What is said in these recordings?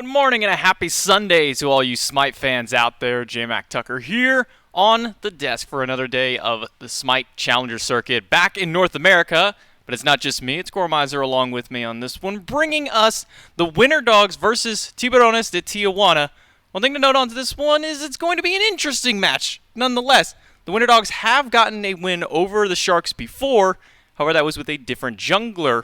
Good morning and a happy Sunday to all you Smite fans out there. J-Mac Tucker here on the desk for another day of the Smite Challenger Circuit back in North America. But it's not just me, it's Gormizer along with me on this one, bringing us the Winter Dogs versus Tiburones de Tijuana. One thing to note on this one is it's going to be an interesting match nonetheless. The Winter Dogs have gotten a win over the Sharks before, however that was with a different jungler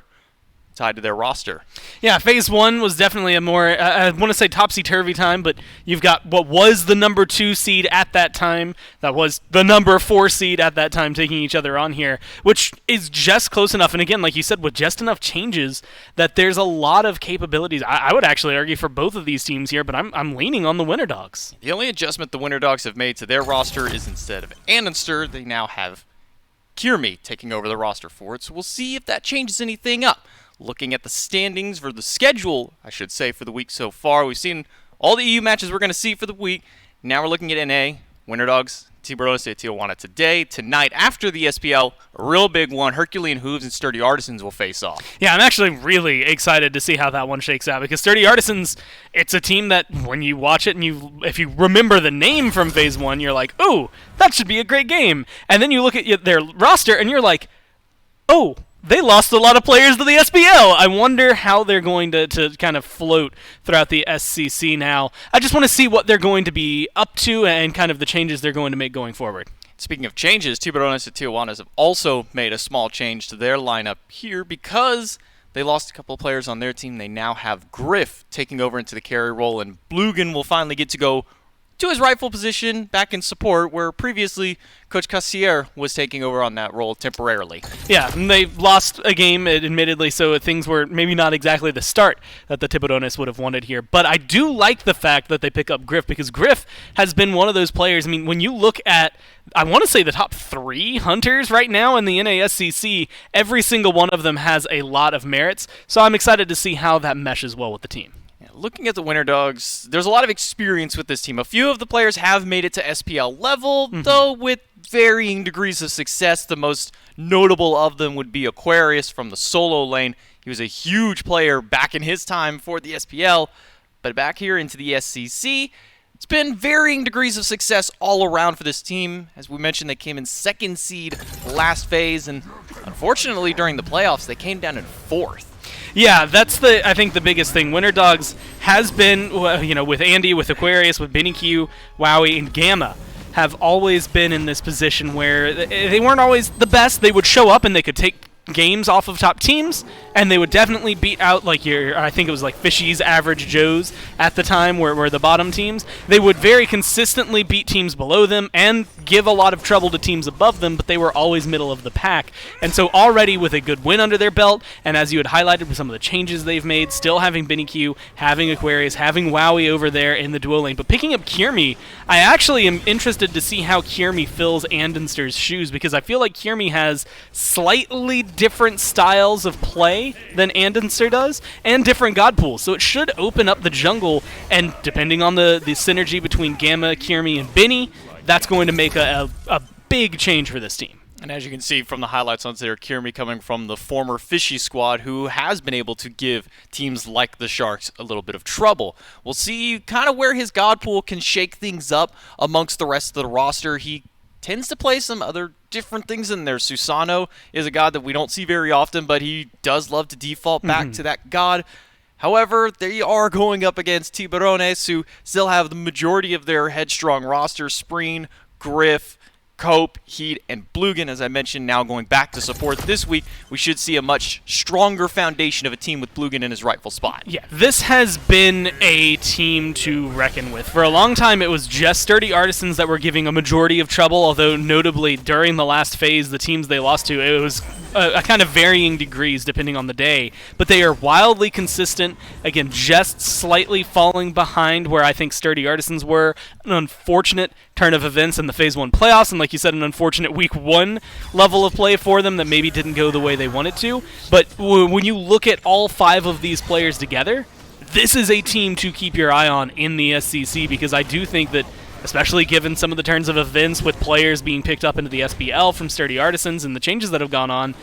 tied to their roster. Yeah, Phase 1 was definitely a more, I want to say topsy-turvy time, but you've got what was the number 2 seed at that time, that was the number 4 seed at that time taking each other on here, which is just close enough, and again, like you said, with just enough changes that there's a lot of capabilities. I would actually argue for both of these teams here, but I'm leaning on the Winter Dogs. The only adjustment the Winter Dogs have made to their roster is instead of Annenster, they now have Kierme taking over the roster for it, so we'll see if that changes anything up. Looking at the standings for the schedule, I should say, for the week so far, we've seen all the EU matches we're going to see for the week. Now we're looking at NA, Winter Dogs, Tiburones de Tijuana today. Tonight, after the SPL, a real big one, Herculean Hooves and Sturdy Artisans will face off. Yeah, I'm actually really excited to see how that one shakes out, because Sturdy Artisans, it's a team that when you watch it and if you remember the name from Phase 1, you're like, ooh, that should be a great game. And then you look at their roster and you're like, oh, they lost a lot of players to the SPL. I wonder how they're going to kind of float throughout the SCC now. I just want to see what they're going to be up to and kind of the changes they're going to make going forward. Speaking of changes, Tiburones de Tijuana have also made a small change to their lineup here because they lost a couple of players on their team. They now have Griff taking over into the carry role, and Blugan will finally get to go to his rightful position back in support, where previously Coach Cassier was taking over on that role temporarily. Yeah, and they lost a game, admittedly, so things were maybe not exactly the start that the Tiburones would have wanted here. But I do like the fact that they pick up Griff, because Griff has been one of those players. I mean, when you look at, I want to say the top 3 hunters right now in the NASCC, every single one of them has a lot of merits. So I'm excited to see how that meshes well with the team. Looking at the Winter Dogs, there's a lot of experience with this team. A few of the players have made it to SPL level, though with varying degrees of success. The most notable of them would be Aquarius from the solo lane. He was a huge player back in his time for the SPL, but back here into the SCC, it's been varying degrees of success all around for this team. As we mentioned, they came in 2nd seed last phase, and unfortunately during the playoffs, they came down in 4th. Yeah, that's I think the biggest thing. Winter Dogs has been, with Andy, with Aquarius, with Benny Q, Wowie, and Gamma, have always been in this position where they weren't always the best. They would show up and they could take games off of top teams, and they would definitely beat out I think it was like Fishy's Average Joes at the time, where the bottom teams. They would very consistently beat teams below them and give a lot of trouble to teams above them, but they were always middle of the pack. And so already with a good win under their belt, and as you had highlighted with some of the changes they've made, still having Benny Q, having Aquarius, having Wowie over there in the duo lane, but picking up Kierme, I actually am interested to see how Kierme fills Andenster's shoes, because I feel like Kierme has slightly different styles of play than Andenster does, and different god pools, so it should open up the jungle, and depending on the synergy between Gamma, Kierme, and Benny, that's going to make a big change for this team. And as you can see from the highlights on there, Kierme coming from the former Fishy squad, who has been able to give teams like the Sharks a little bit of trouble. We'll see kind of where his god pool can shake things up amongst the rest of the roster. He tends to play some other different things in there. Susano is a god that we don't see very often, but he does love to default back to that god. However, they are going up against Tiburones, who still have the majority of their headstrong roster. Spreen, Griff, Cope, Heat, and Blugan, as I mentioned, now going back to support this week. We should see a much stronger foundation of a team with Blugan in his rightful spot. Yeah, this has been a team to reckon with. For a long time, it was just Sturdy Artisans that were giving a majority of trouble, although notably during the last phase, the teams they lost to, it was a kind of varying degrees depending on the day. But they are wildly consistent. Again, just slightly falling behind where I think Sturdy Artisans were. An unfortunate turn of events in the Phase 1 playoffs, and like you said, an unfortunate Week 1 level of play for them that maybe didn't go the way they wanted to. But when you look at all 5 of these players together, this is a team to keep your eye on in the SCC, because I do think that, especially given some of the turns of events with players being picked up into the SPL from Sturdy Artisans and the changes that have gone on,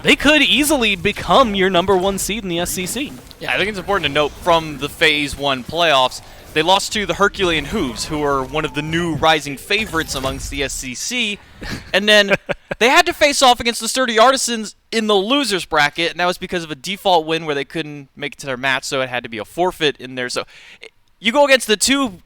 they could easily become your #1 seed in the SCC. Yeah, I think it's important to note from the Phase 1 playoffs, they lost to the Herculean Hooves, who are one of the new rising favorites amongst the SCC, and then they had to face off against the Sturdy Artisans in the losers bracket, and that was because of a default win where they couldn't make it to their match, so it had to be a forfeit in there. So you go against the two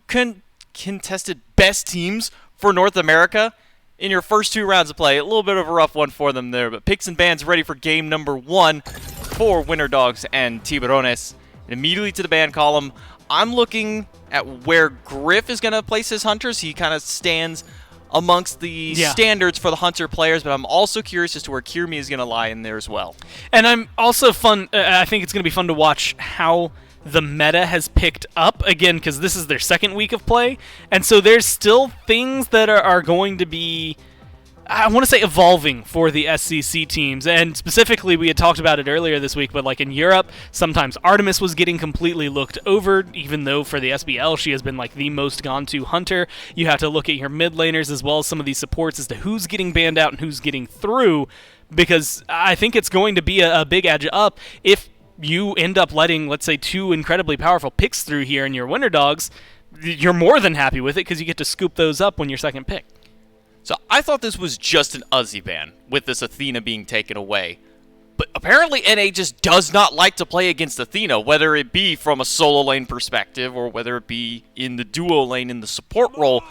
contested best teams for North America in your first 2 rounds of play. A little bit of a rough one for them there, but Picks and Bands ready for game number 1 for Winter Dogs and Tiburones. And immediately to the ban column, I'm looking at where Griff is going to place his hunters. He kind of stands amongst the standards for the hunter players, but I'm also curious as to where Kirmi is going to lie in there as well. And I'm also I think it's going to be fun to watch how the meta has picked up, again, because this is their second week of play, and so there's still things that are going to be, I want to say, evolving for the SCC teams. And specifically, we had talked about it earlier this week, but like in Europe, sometimes Artemis was getting completely looked over, even though for the SBL, she has been like the most gone-to hunter. You have to look at your mid laners as well as some of these supports as to who's getting banned out and who's getting through, because I think it's going to be a big edge up if you end up letting, let's say, 2 incredibly powerful picks through here in your Winter Dogs. You're more than happy with it because you get to scoop those up when you're second pick. So I thought this was just an Uzi ban with this Athena being taken away. But apparently NA just does not like to play against Athena, whether it be from a solo lane perspective or whether it be in the duo lane in the support role.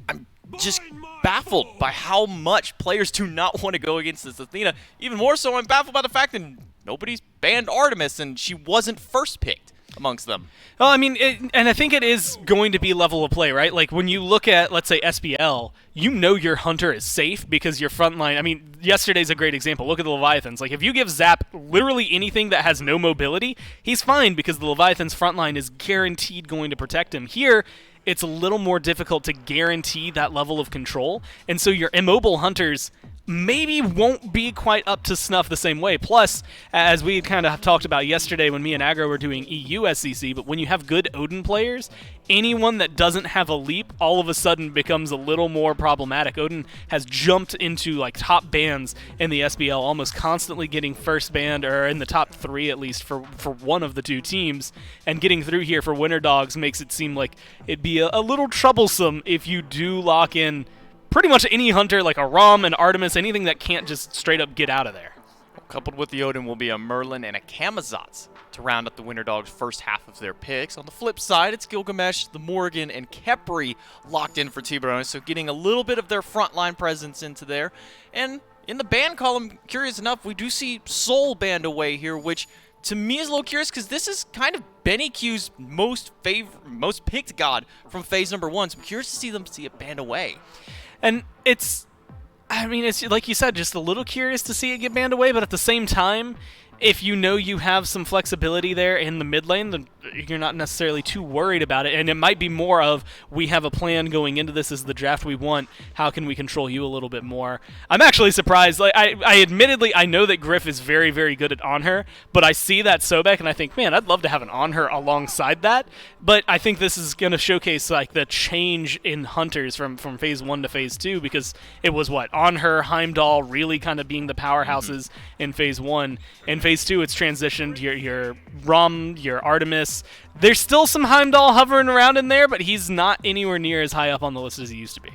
I'm just baffled by how much players do not want to go against this Athena. Even more so, I'm baffled by the fact that nobody's banned Artemis and she wasn't first picked amongst them. Well, I mean, and I think it is going to be level of play, right? Like, when you look at, let's say, SBL, you know your hunter is safe because your front line, I mean, yesterday's a great example. Look at the Leviathans. Like, if you give Zap literally anything that has no mobility, he's fine because the Leviathan's front line is guaranteed going to protect him. Here, it's a little more difficult to guarantee that level of control, and so your immobile hunters maybe won't be quite up to snuff the same way. Plus, as we kind of talked about yesterday when me and Agro were doing EU SCC, but when you have good Odin players, anyone that doesn't have a leap all of a sudden becomes a little more problematic. Odin has jumped into like top bans in the SBL, almost constantly getting first banned, or in the top 3 at least for one of the 2 teams, and getting through here for Winter Dogs makes it seem like it'd be a little troublesome if you do lock in pretty much any hunter, like a Rom and Artemis, anything that can't just straight up get out of there. Coupled with the Odin will be a Merlin and a Camazotz to round up the Winter Dogs' first half of their picks. On the flip side, it's Gilgamesh, the Morgan, and Kepri locked in for Tiburones, so getting a little bit of their frontline presence into there. And in the ban column, curious enough, we do see Soul banned away here, which to me is a little curious because this is kind of Benny Q's most picked god from phase number 1, so I'm curious to see them see it banned away. And it's like you said, just a little curious to see it get banned away, but at the same time, if you know you have some flexibility there in the mid lane, then you're not necessarily too worried about it. And it might be more of, we have a plan going into this as the draft we want. How can we control you a little bit more? I'm actually surprised. Like, I admittedly, I know that Griff is very, very good at on her, but I see that Sobek and I think, man, I'd love to have an on her alongside that. But I think this is going to showcase like the change in hunters from phase 1 to phase 2, because it was on her, Heimdall really kind of being the powerhouses in phase 1. In phase 2, it's transitioned your Rom, your Artemis. There's still some Heimdall hovering around in there, but he's not anywhere near as high up on the list as he used to be.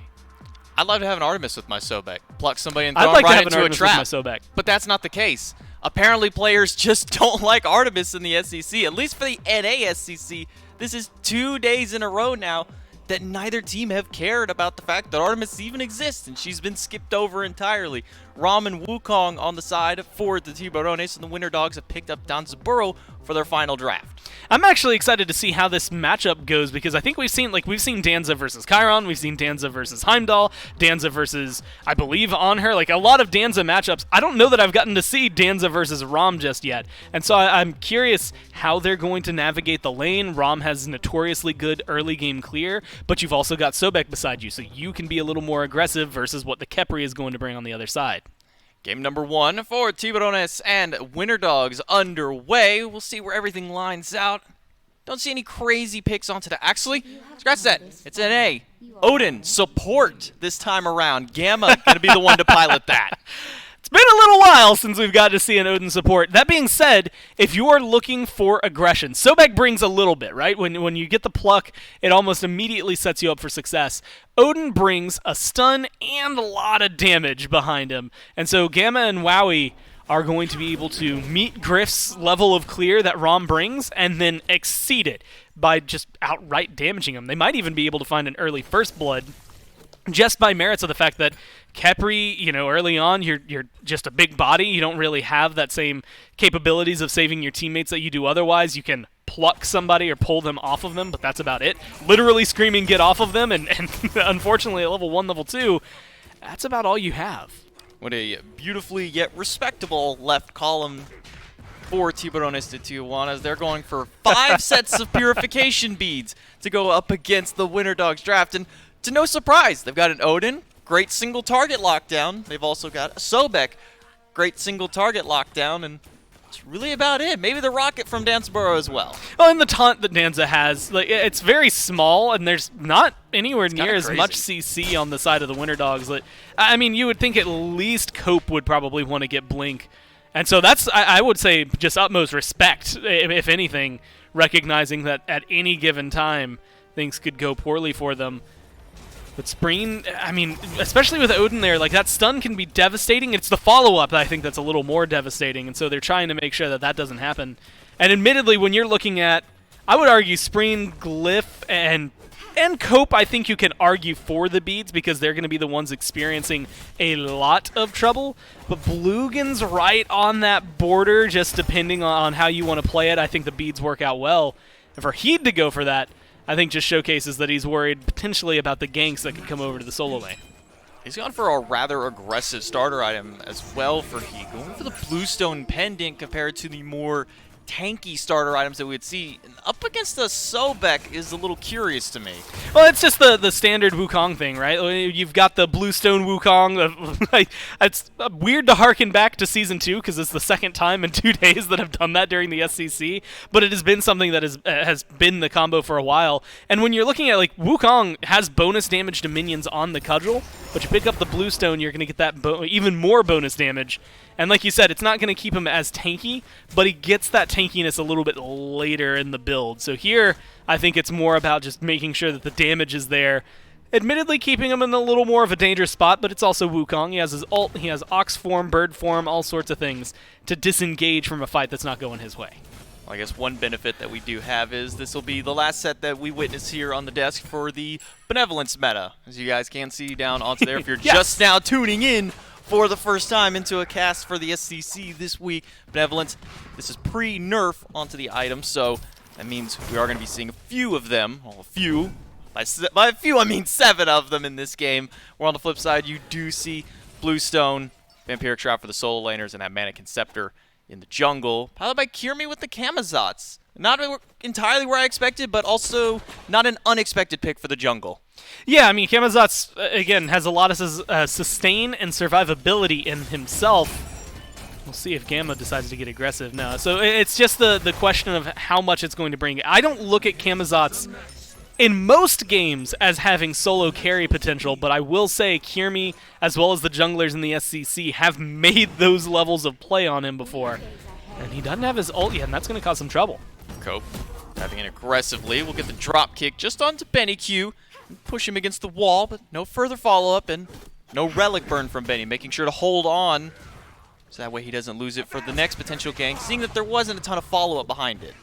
I'd love to have an Artemis with my Sobek. Pluck somebody and throw I'd like him right to have into an a Artemis trap. with my Sobek. But that's not the case. Apparently players just don't like Artemis in the SCC. At least for the NA SCC, this is 2 days in a row now that neither team have cared about the fact that Artemis even exists, and she's been skipped over entirely. Rom and Wukong on the side for the Tiburones, and the Winter Dogs have picked up Danzaburo for their final draft. I'm actually excited to see how this matchup goes, because I think we've seen Danza versus Chiron, we've seen Danza versus Heimdall, Danza versus, I believe, on her, like a lot of Danza matchups. I don't know that I've gotten to see Danza versus Rom just yet, and so I'm curious how they're going to navigate the lane. Rom has notoriously good early game clear, but you've also got Sobek beside you, so you can be a little more aggressive versus what the Kepri is going to bring on the other side. Game number 1 for Tiburones and Winter Dogs underway. We'll see where everything lines out. Don't see any crazy picks onto the... Actually, scratch that. It's an A. Odin, support this time around. Gamma going to be the one to pilot that. It's been a little while since we've got to see an Odin support. That being said, if you are looking for aggression, Sobek brings a little bit, right? When you get the pluck, it almost immediately sets you up for success. Odin brings a stun and a lot of damage behind him. And so Gamma and Wowie are going to be able to meet Griff's level of clear that Rom brings and then exceed it by just outright damaging him. They might even be able to find an early first blood just by merits of the fact that Khepri, early on, you're just a big body. You don't really have that same capabilities of saving your teammates that you do otherwise. You can pluck somebody or pull them off of them, but that's about it. Literally screaming, get off of them, and unfortunately at level 1, level 2, that's about all you have. What a beautifully yet respectable left column for Tiburones de Tijuana as they're going for 5 sets of purification beads to go up against the Winter Dogs draft. And to no surprise, they've got an Odin, great single target lockdown. They've also got a Sobek, great single target lockdown, and that's really about it. Maybe the rocket from Danceboro as well. Well, and the taunt that Danza has, it's very small, and there's not anywhere near as much CC on the side of the Winter Dogs. I mean, you would think at least Cope would probably want to get Blink. And so that's, I would say, just utmost respect, if anything, recognizing that at any given time, things could go poorly for them. But Spreen, I mean, especially with Odin there, that stun can be devastating. It's the follow-up, I think, that's a little more devastating, and so they're trying to make sure that that doesn't happen. And admittedly, when you're looking at, I would argue Spreen, Glyph, and Cope, I think you can argue for the beads because they're going to be the ones experiencing a lot of trouble. But Bluegan's right on that border, just depending on how you want to play it. I think the beads work out well. And for Heed to go for that, I think just showcases that he's worried potentially about the ganks that could come over to the solo lane. He's gone for a rather aggressive starter item as well for Heed, going for the Bluestone Pendant compared to the more tanky starter items that we would see. And up against the Sobek is a little curious to me. Well, it's just the standard Wukong thing, right? You've got the Bluestone Wukong. It's weird to harken back to Season 2 because it's the second time in 2 days that I've done that during the SCC, but it has been something that has been the combo for a while. And when you're looking at, Wukong has bonus damage to minions on the cudgel, but you pick up the Bluestone, you're going to get that even more bonus damage. And like you said, it's not going to keep him as tanky, but he gets that tankiness a little bit later in the build. So here, I think it's more about just making sure that the damage is there. Admittedly, keeping him in a little more of a dangerous spot, but it's also Wukong. He has his ult, he has Ox form, Bird form, all sorts of things to disengage from a fight that's not going his way. Well, I guess one benefit that we do have is this will be the last set that we witness here on the desk for the Benevolence meta. As you guys can see down onto there if you're yes. just now tuning in for the first time into a cast for the SCC this week. Benevolence, this is pre-nerf onto the item, so that means we are going to be seeing a few of them. Well, a few. By a few, I mean 7 of them in this game. Where on the flip side, you do see Bluestone, Vampiric Shroud for the solo laners, and that Mannequin Scepter in the jungle. Piloted by Kirmi with the Kamazats. Not entirely where I expected, but also not an unexpected pick for the jungle. Yeah, I mean, Kamazats, again, has a lot of sustain and survivability in himself. We'll see if Gamma decides to get aggressive now. So it's just the question of how much it's going to bring. I don't look at Kamazats in most games as having solo carry potential, but I will say Kirmi, as well as the junglers in the SCC, have made those levels of play on him before. And he doesn't have his ult yet, and that's going to cause some trouble. Cope diving in aggressively. We'll get the drop kick just onto Benny Q. Push him against the wall, but no further follow-up and no relic burn from Benny, making sure to hold on so that way he doesn't lose it for the next potential gank, seeing that there wasn't a ton of follow-up behind it.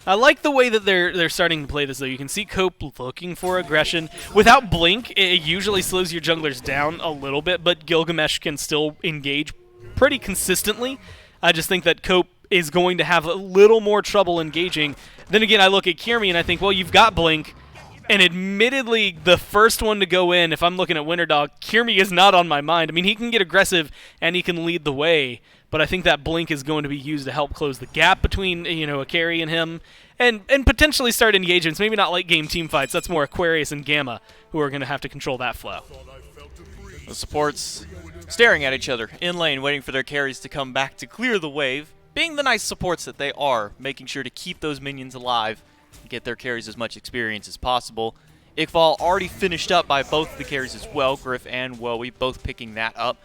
I like the way that they're starting to play this, though. You can see Cope looking for aggression. Without Blink, it usually slows your junglers down a little bit, but Gilgamesh can still engage pretty consistently. I just think that Cope is going to have a little more trouble engaging. Then again, I look at Kirmi and I think, well, you've got Blink. And admittedly, the first one to go in, if I'm looking at Winter Dog, Kirmi is not on my mind. I mean, he can get aggressive and he can lead the way, but I think that Blink is going to be used to help close the gap between, a carry and him, and potentially start engagements. Maybe not late game team fights. That's more Aquarius and Gamma who are going to have to control that flow. The supports staring at each other in lane, waiting for their carries to come back to clear the wave, being the nice supports that they are, making sure to keep those minions alive, get their carries as much experience as possible. Iqbal already finished up by both of the carries as well, Griff and Wowie both picking that up.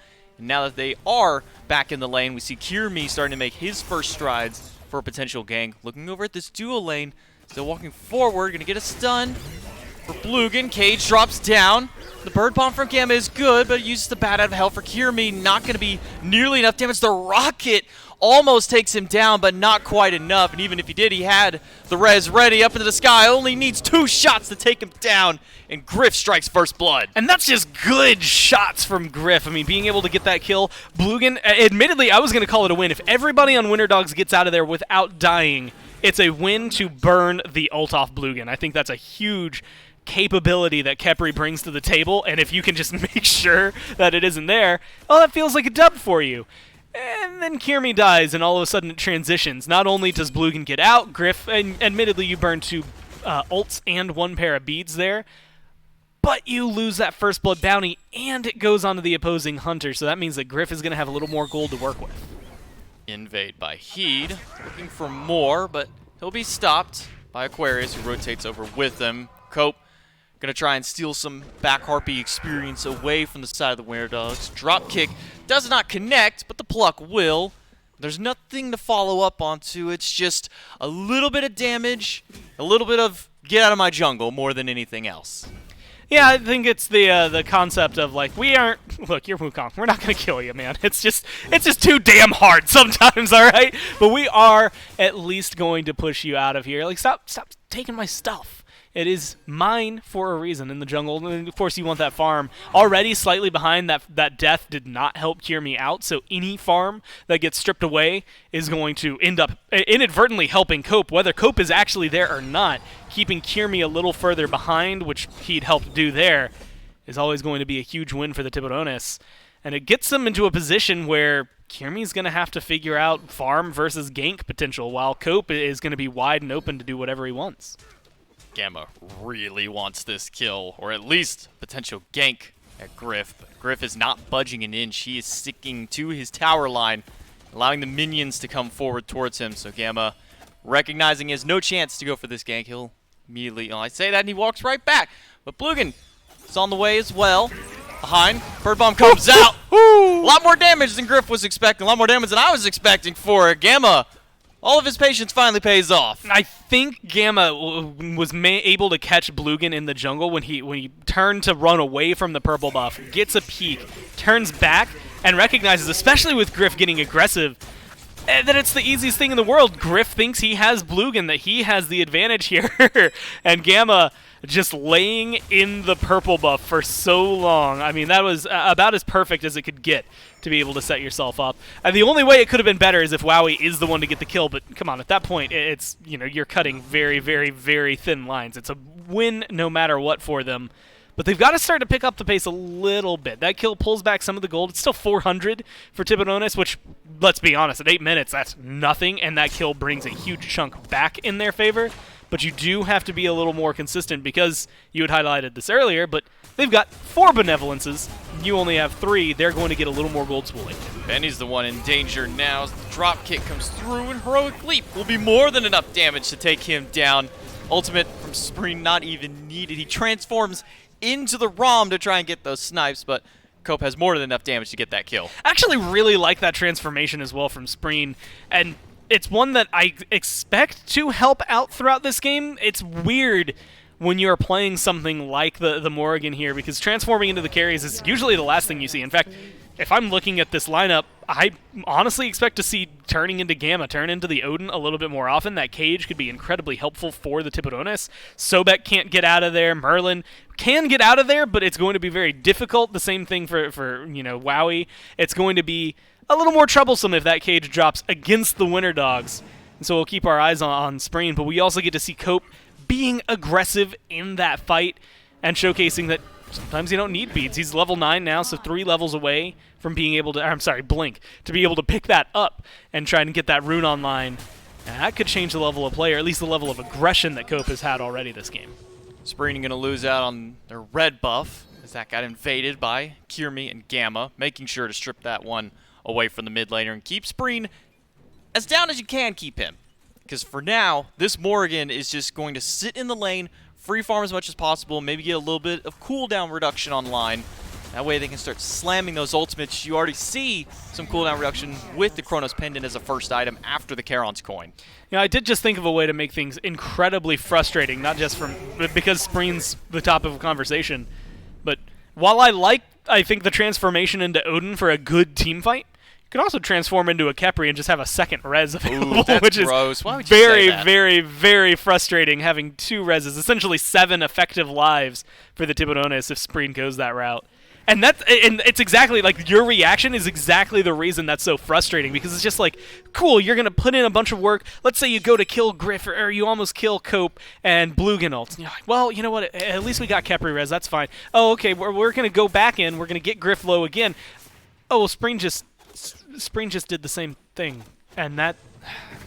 And now that they are back in the lane, we see Kirmi starting to make his first strides for a potential gank. Looking over at this dual lane, still walking forward, gonna get a stun for Blugan. Cage drops down. The bird bomb from Gamma is good, but it uses the bat out of hell for Kirmi. Not gonna be nearly enough damage. The rocket almost takes him down, but not quite enough. And even if he did, he had the res ready up into the sky. Only needs 2 shots to take him down, and Griff strikes first blood. And that's just good shots from Griff. I mean, being able to get that kill. Blugan, admittedly, I was going to call it a win. If everybody on Winter Dogs gets out of there without dying, it's a win to burn the ult off Blugan. I think that's a huge capability that Khepri brings to the table, and if you can just make sure that it isn't there, well, that feels like a dub for you. And then Kirmi dies, and all of a sudden it transitions. Not only does Blugan get out, Griff, and admittedly you burn 2 ults and 1 pair of beads there, but you lose that first blood bounty, and it goes onto the opposing hunter, so that means that Griff is going to have a little more gold to work with. Invade by Heed, looking for more, but he'll be stopped by Aquarius, who rotates over with them. Cope gonna try and steal some back harpy experience away from the side of the Winter Dogs. Drop kick does not connect, but the pluck will. There's nothing to follow up onto. It's just a little bit of damage, a little bit of get out of my jungle more than anything else. Yeah, I think it's the concept of like, we aren't, look, you're Wukong, we're not gonna kill you, man. It's just too damn hard sometimes, all right? But we are at least going to push you out of here. Like, stop taking my stuff. It is mine for a reason in the jungle, and of course you want that farm. Already slightly behind, that death did not help Kirmi out, so any farm that gets stripped away is going to end up inadvertently helping Cope, whether Cope is actually there or not. Keeping Kirmi a little further behind, which he'd helped do there, is always going to be a huge win for the Tiburones. And it gets them into a position where Kirmi's going to have to figure out farm versus gank potential, while Cope is going to be wide and open to do whatever he wants. Gamma really wants this kill, or at least potential gank at Griff. But Griff is not budging an inch. He is sticking to his tower line, allowing the minions to come forward towards him. So Gamma, recognizing he has no chance to go for this gank, he'll immediately, I say that and he walks right back. But Blugan is on the way as well. Behind, bird bomb comes out. A lot more damage than Griff was expecting, a lot more damage than I was expecting for Gamma. All of his patience finally pays off. I think Gamma was able to catch Blugan in the jungle when he turned to run away from the purple buff, gets a peek, turns back, and recognizes, especially with Griff getting aggressive, that it's the easiest thing in the world. Griff thinks he has Blugan, that he has the advantage here, and Gamma just laying in the purple buff for so long. I mean, that was about as perfect as it could get to be able to set yourself up. And the only way it could have been better is if Wowie is the one to get the kill, but come on, at that point, it's, you know, you're cutting very, very, very thin lines. It's a win no matter what for them. But they've got to start to pick up the pace a little bit. That kill pulls back some of the gold. It's still 400 for Tiburones, which, let's be honest, at 8 minutes, that's nothing, and that kill brings a huge chunk back in their favor. But you do have to be a little more consistent, because you had highlighted this earlier, but they've got 4 benevolences. You only have 3. They're going to get a little more gold spooling. Benny's the one in danger now as the drop kick comes through, and Heroic Leap will be more than enough damage to take him down. Ultimate from Spreen not even needed. He transforms into the ROM to try and get those snipes, but Cope has more than enough damage to get that kill. I actually really like that transformation as well from Spreen, and it's one that I expect to help out throughout this game. It's weird when you're playing something like the Morrigan here, because transforming into the carries is usually the last thing you see. In fact, if I'm looking at this lineup, I honestly expect to see turning into Gamma, turn into the Odin a little bit more often. That cage could be incredibly helpful for the Tiburones. Sobek can't get out of there. Merlin can get out of there, but it's going to be very difficult. The same thing for you know, Wowie. It's going to be a little more troublesome if that cage drops against the Winter Dogs. And so we'll keep our eyes on Spreen, but we also get to see Cope being aggressive in that fight and showcasing that sometimes you don't need beads. He's level 9 now, so 3 levels away from being able to, I'm sorry, Blink, to be able to pick that up and try and get that rune online. And that could change the level of play, or at least the level of aggression that Cope has had already this game. Spreen going to lose out on their red buff as that got invaded by Kirmi and Gamma, making sure to strip that one away from the mid laner and keep Spreen as down as you can keep him. Because for now, this Morrigan is just going to sit in the lane, free farm as much as possible, maybe get a little bit of cooldown reduction online, That way they can start slamming those ultimates. You already see some cooldown reduction with the Chronos Pendant as a first item after the Charon's Coin. You know, I did just think of a way to make things incredibly frustrating, not just because Spreen's the top of a conversation, but while I think the transformation into Odin for a good team fight, you can also transform into a Khepri and just have a second res available, Ooh, that's which gross. is Why would you say very, that? very, very frustrating having 2 reses, essentially 7 effective lives for the Tiburones if Spreen goes that route. And it's exactly like your reaction is exactly the reason that's so frustrating, because it's just like, cool, you're gonna put in a bunch of work. Let's say you go to kill Griff or you almost kill Cope and Bluegan ults. And you're like, well, you know what? At least we got Khepri res. That's fine. Oh, okay. We're gonna go back in. We're gonna get Griff low again. Oh, well, Spreen just did the same thing, and that.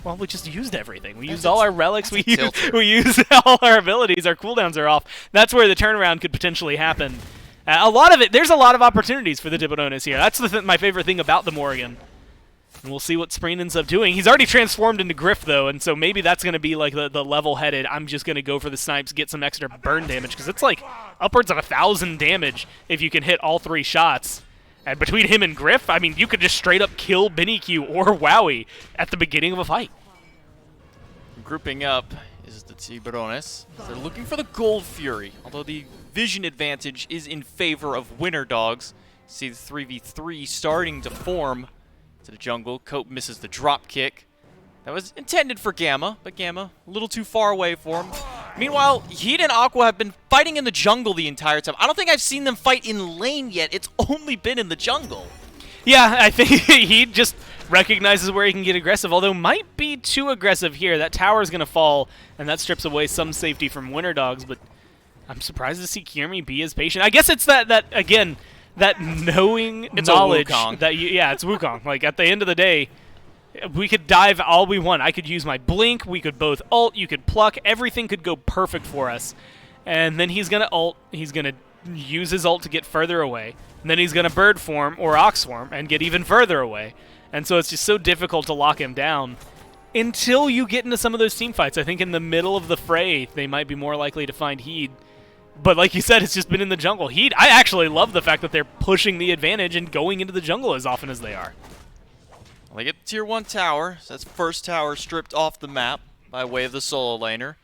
Well, we just used everything. We used all our relics. We used all our abilities. Our cooldowns are off. That's where the turnaround could potentially happen. A lot of it, there's a lot of opportunities for the Tiburones here. That's my favorite thing about the Morrigan. And we'll see what Spreen ends up doing. He's already transformed into Griff, though, and so maybe that's going to be like the level-headed, I'm just going to go for the snipes, get some extra burn damage, because it's like upwards of 1,000 damage if you can hit all 3 shots. And between him and Griff, I mean, you could just straight up kill BennyQ or Wowie at the beginning of a fight. Grouping up is the Tiburones. They're looking for the Gold Fury, although the vision advantage is in favor of Winter Dogs. See the 3v3 starting to form to the jungle. Cope misses the drop kick. That was intended for Gamma, but Gamma a little too far away for him. Meanwhile, Heat and Aqua have been fighting in the jungle the entire time. I don't think I've seen them fight in lane yet. It's only been in the jungle. Yeah, I think he just recognizes where he can get aggressive, although might be too aggressive here. That tower's going to fall, and that strips away some safety from Winter Dogs, but I'm surprised to see Kiermi be as patient. I guess it's that again, that knowing It's knowledge a Wukong. that it's Wukong. Like, at the end of the day, we could dive all we want. I could use my blink, we could both ult, you could pluck, everything could go perfect for us. And then he's going to ult, he's going to use his ult to get further away, and then he's going to bird form or ox form and get even further away. And so it's just so difficult to lock him down until you get into some of those team fights. I think in the middle of the fray, they might be more likely to find Heed. But like you said, it's just been in the jungle. Heed, I actually love the fact that they're pushing the advantage and going into the jungle as often as they are. Well, they get the tier 1 tower. So that's first tower stripped off the map by way of the solo laner.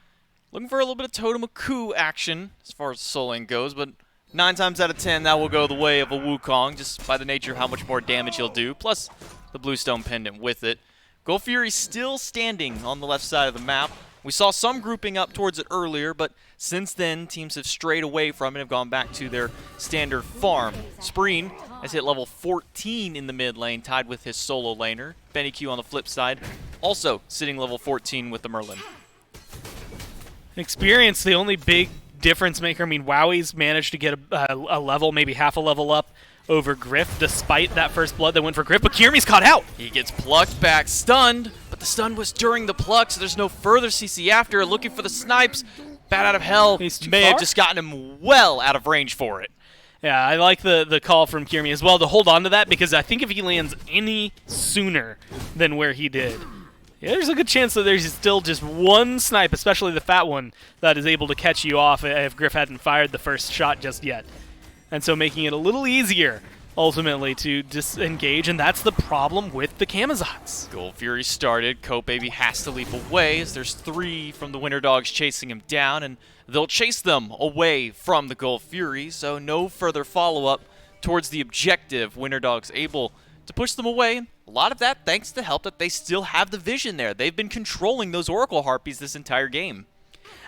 Looking for a little bit of Totem of Coup action as far as solo lane goes, but 9 times out of 10 that will go the way of a Wukong just by the nature of how much more damage he'll do, plus the Bluestone Pendant with it. Gold Fury still standing on the left side of the map. We saw some grouping up towards it earlier, but since then, teams have strayed away from it and have gone back to their standard farm. Spreen has hit level 14 in the mid lane, tied with his solo laner. BennyQ on the flip side, also sitting level 14 with the Merlin. Experience, the only big difference maker. I mean, Wowie's managed to get a level, maybe half a level up over Griff, despite that first blood that went for Griff, but Kiermi's caught out. He gets plucked back, stunned, but the stun was during the pluck, so there's no further CC after. Looking for the snipes. Bat out of hell may have just gotten him well out of range for it. Yeah, I like the call from Kiermi as well to hold on to that, because I think if he lands any sooner than where he did, there's a good chance that there's still just one snipe, especially the fat one, that is able to catch you off if Griff hadn't fired the first shot just yet. And so making it a little easier, ultimately, to disengage, and that's the problem with the Camazotz. Gold Fury started. Cope Baby has to leap away as there's 3 from the Winter Dogs chasing him down, and they'll chase them away from the Gold Fury, so no further follow-up towards the objective. Winter Dogs able to push them away. A lot of that thanks to the help that they still have the vision there. They've been controlling those Oracle Harpies this entire game.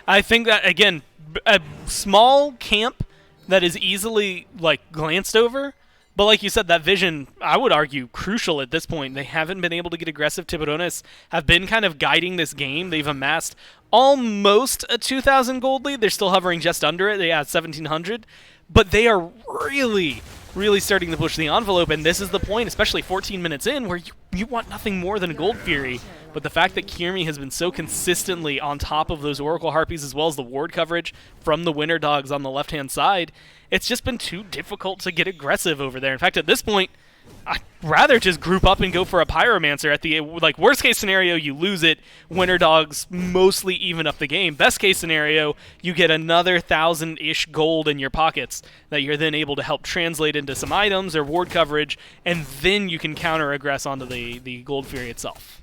I think that, again, a small camp that is easily, like, glanced over, but like you said, that vision, I would argue, crucial at this point. They haven't been able to get aggressive. Tiburones have been kind of guiding this game. They've amassed almost a 2,000 gold lead. They're still hovering just under it. They have 1,700. But they are really starting to push the envelope, and this is the point, especially 14 minutes in, where you want nothing more than a Gold Fury. But the fact that Kiermi has been so consistently on top of those Oracle Harpies, as well as the ward coverage from the Winter Dogs on the left-hand side, it's just been too difficult to get aggressive over there. In fact, at this point, I'd rather just group up and go for a Pyromancer. At the worst case scenario, you lose it. Winter Dogs mostly even up the game. Best case scenario, you get another 1,000-ish gold in your pockets that you're then able to help translate into some items or ward coverage, and then you can counter-aggress onto the Gold Fury itself.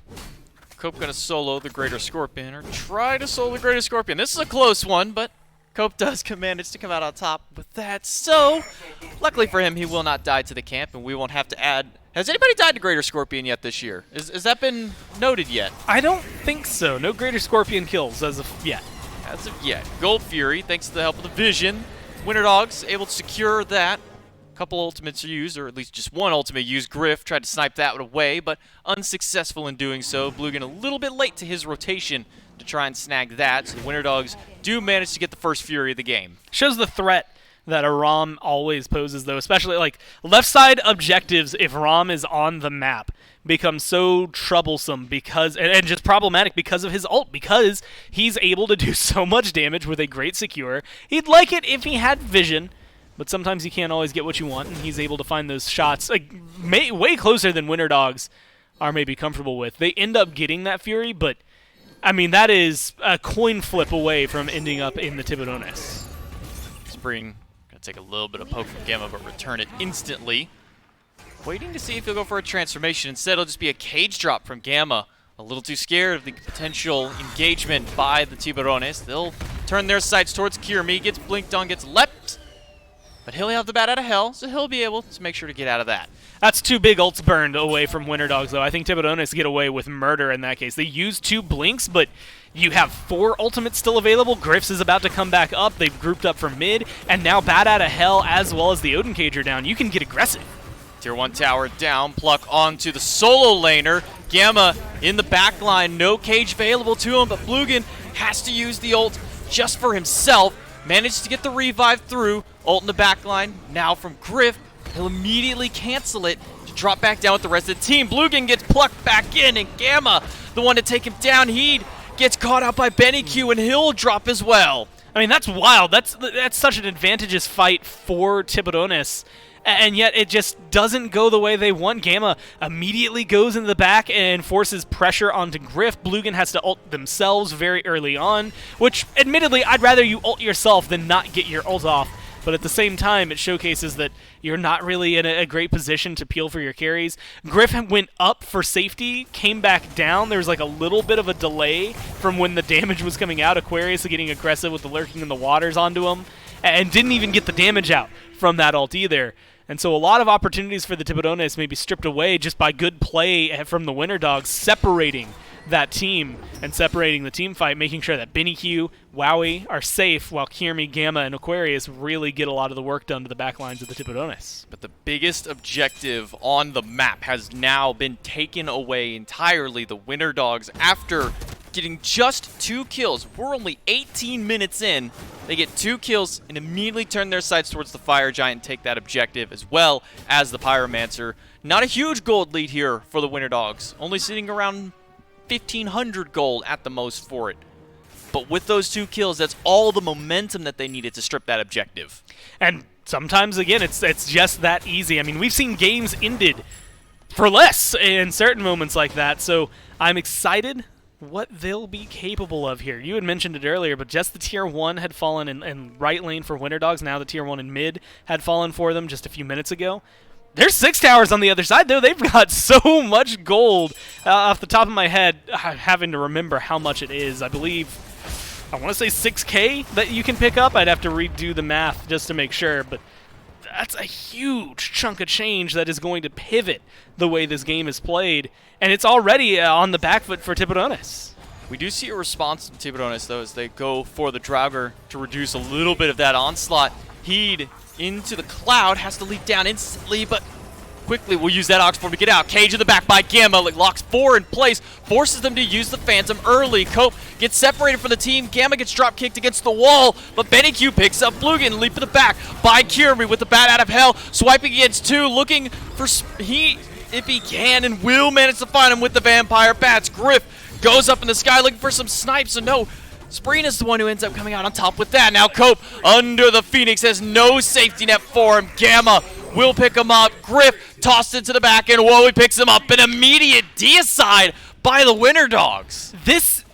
Cope going to solo the Greater Scorpion, or try to solo the Greater Scorpion. This is a close one, but Cope does manage to come out on top with that. So, luckily for him, he will not die to the camp, and we won't have to add... Has anybody died to Greater Scorpion yet this year? Has that been noted yet? I don't think so. No Greater Scorpion kills as of yet. As of yet. Gold Fury, thanks to the help of the Vision. Winter Dogs able to secure that. Couple ultimates are used, or at least just one ultimate used. Griff tried to snipe that away, but unsuccessful in doing so. Blugan a little bit late to his rotation to try and snag that, so the Winter Dogs do manage to get the first Fury of the game. Shows the threat that a ROM always poses, though, especially like left side objectives. If ROM is on the map, become so troublesome because and just problematic because of his ult, because he's able to do so much damage with a great secure. He'd like it if he had Vision, but sometimes you can't always get what you want, and he's able to find those shots way closer than Winter Dogs are maybe comfortable with. They end up getting that Fury, but I mean, that is a coin flip away from ending up in the Tiburones. Spring gonna take a little bit of poke from Gamma, but return it instantly. Waiting to see if he'll go for a transformation. Instead, it'll just be a cage drop from Gamma. A little too scared of the potential engagement by the Tiburones. They'll turn their sights towards Kirmi. Gets blinked on, gets leapt. But he'll have the bat out of hell, so he'll be able to make sure to get out of that. That's two big ults burned away from Winter Dogs, though. I think Tiburones get away with murder in that case. They use 2 blinks, but you have 4 ultimates still available. Griff's is about to come back up. They've grouped up for mid, and now bat out of hell as well as the Odin Cage are down. You can get aggressive. Tier 1 tower down, pluck onto the solo laner. Gamma in the back line, no cage available to him, but Blugan has to use the ult just for himself. Managed to get the revive through. Ult in the back line, now from Griff. He'll immediately cancel it to drop back down with the rest of the team. Blugan gets plucked back in, and Gamma, the one to take him down, he gets caught out by Benny Q, and he'll drop as well. I mean, that's wild. That's such an advantageous fight for Tiburones, and yet it just doesn't go the way they want. Gamma immediately goes into the back and forces pressure onto Griff. Blugan has to ult themselves very early on, which, admittedly, I'd rather you ult yourself than not get your ult off. But at the same time, it showcases that you're not really in a great position to peel for your carries. Griff went up for safety, came back down. There was like a little bit of a delay from when the damage was coming out. Aquarius getting aggressive with the lurking in the waters onto him, and didn't even get the damage out from that ult either. And so a lot of opportunities for the Tiburones may be stripped away just by good play from the Winter Dogs, separating that team and separating the team fight, making sure that Benny Q, Wowie are safe, while Kirmi, Gamma, and Aquarius really get a lot of the work done to the back lines of the Tiburones. But the biggest objective on the map has now been taken away entirely. The Winter Dogs, after getting just 2 kills, we're only 18 minutes in, they get 2 kills and immediately turn their sights towards the Fire Giant and take that objective, as well as the Pyromancer. Not a huge gold lead here for the Winter Dogs, only sitting around 1,500 gold at the most for it. But with those 2 kills, that's all the momentum that they needed to strip that objective. And sometimes, again, it's just that easy. I mean, we've seen games ended for less in certain moments like that, so I'm excited what they'll be capable of here. You had mentioned it earlier, but just the Tier 1 had fallen in right lane for Winter Dogs. Now the Tier 1 in mid had fallen for them just a few minutes ago. There's 6 towers on the other side, though. They've got so much gold. Off the top of my head, having to remember how much it is, I believe, I want to say 6K that you can pick up. I'd have to redo the math just to make sure, but that's a huge chunk of change that is going to pivot the way this game is played, and it's already on the back foot for Tiburones. We do see a response from Tiburones, though, as they go for the Draugr to reduce a little bit of that onslaught. Heed into the cloud, has to leap down instantly, but quickly will use that Oxform to get out. Cage in the back by Gamma, locks 4 in place, forces them to use the Phantom early. Cope gets separated from the team. Gamma gets drop kicked against the wall, but Benny Q picks up Blugan, leap to the back by Kirmi with the bat out of hell, swiping against 2, looking for if he can, and will manage to find him with the Vampire Bats. Griff goes up in the sky looking for some snipes, so no, Spreen is the one who ends up coming out on top with that. Now Cope under the Phoenix has no safety net for him. Gamma will pick him up. Griff tossed into the back end. Whoa, he picks him up. An immediate deicide by the Winter Dogs. This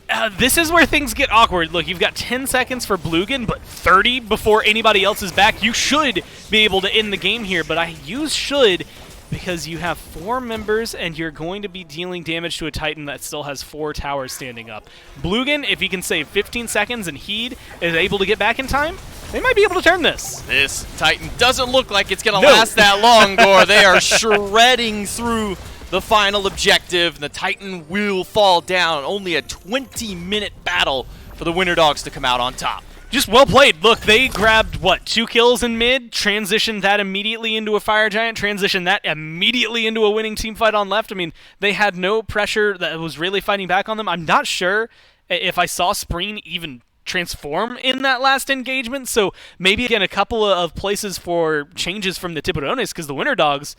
is where things get awkward. Look, you've got 10 seconds for Blugan, but 30 before anybody else is back. You should be able to end the game here, but I use should because you have 4 members and you're going to be dealing damage to a Titan that still has 4 towers standing up. Blugan, if he can save 15 seconds and Heed is able to get back in time, they might be able to turn this. This Titan doesn't look like it's going to last that long, Gore. They are shredding through the final objective. The Titan will fall down. Only a 20-minute battle for the Winter Dogs to come out on top. Just well played. Look, they grabbed, 2 kills in mid, transitioned that immediately into a Fire Giant, transitioned that immediately into a winning team fight on left. I mean, they had no pressure that was really fighting back on them. I'm not sure if I saw Spreen even transform in that last engagement, so maybe, again, a couple of places for changes from the Tiburones, because the Winter Dogs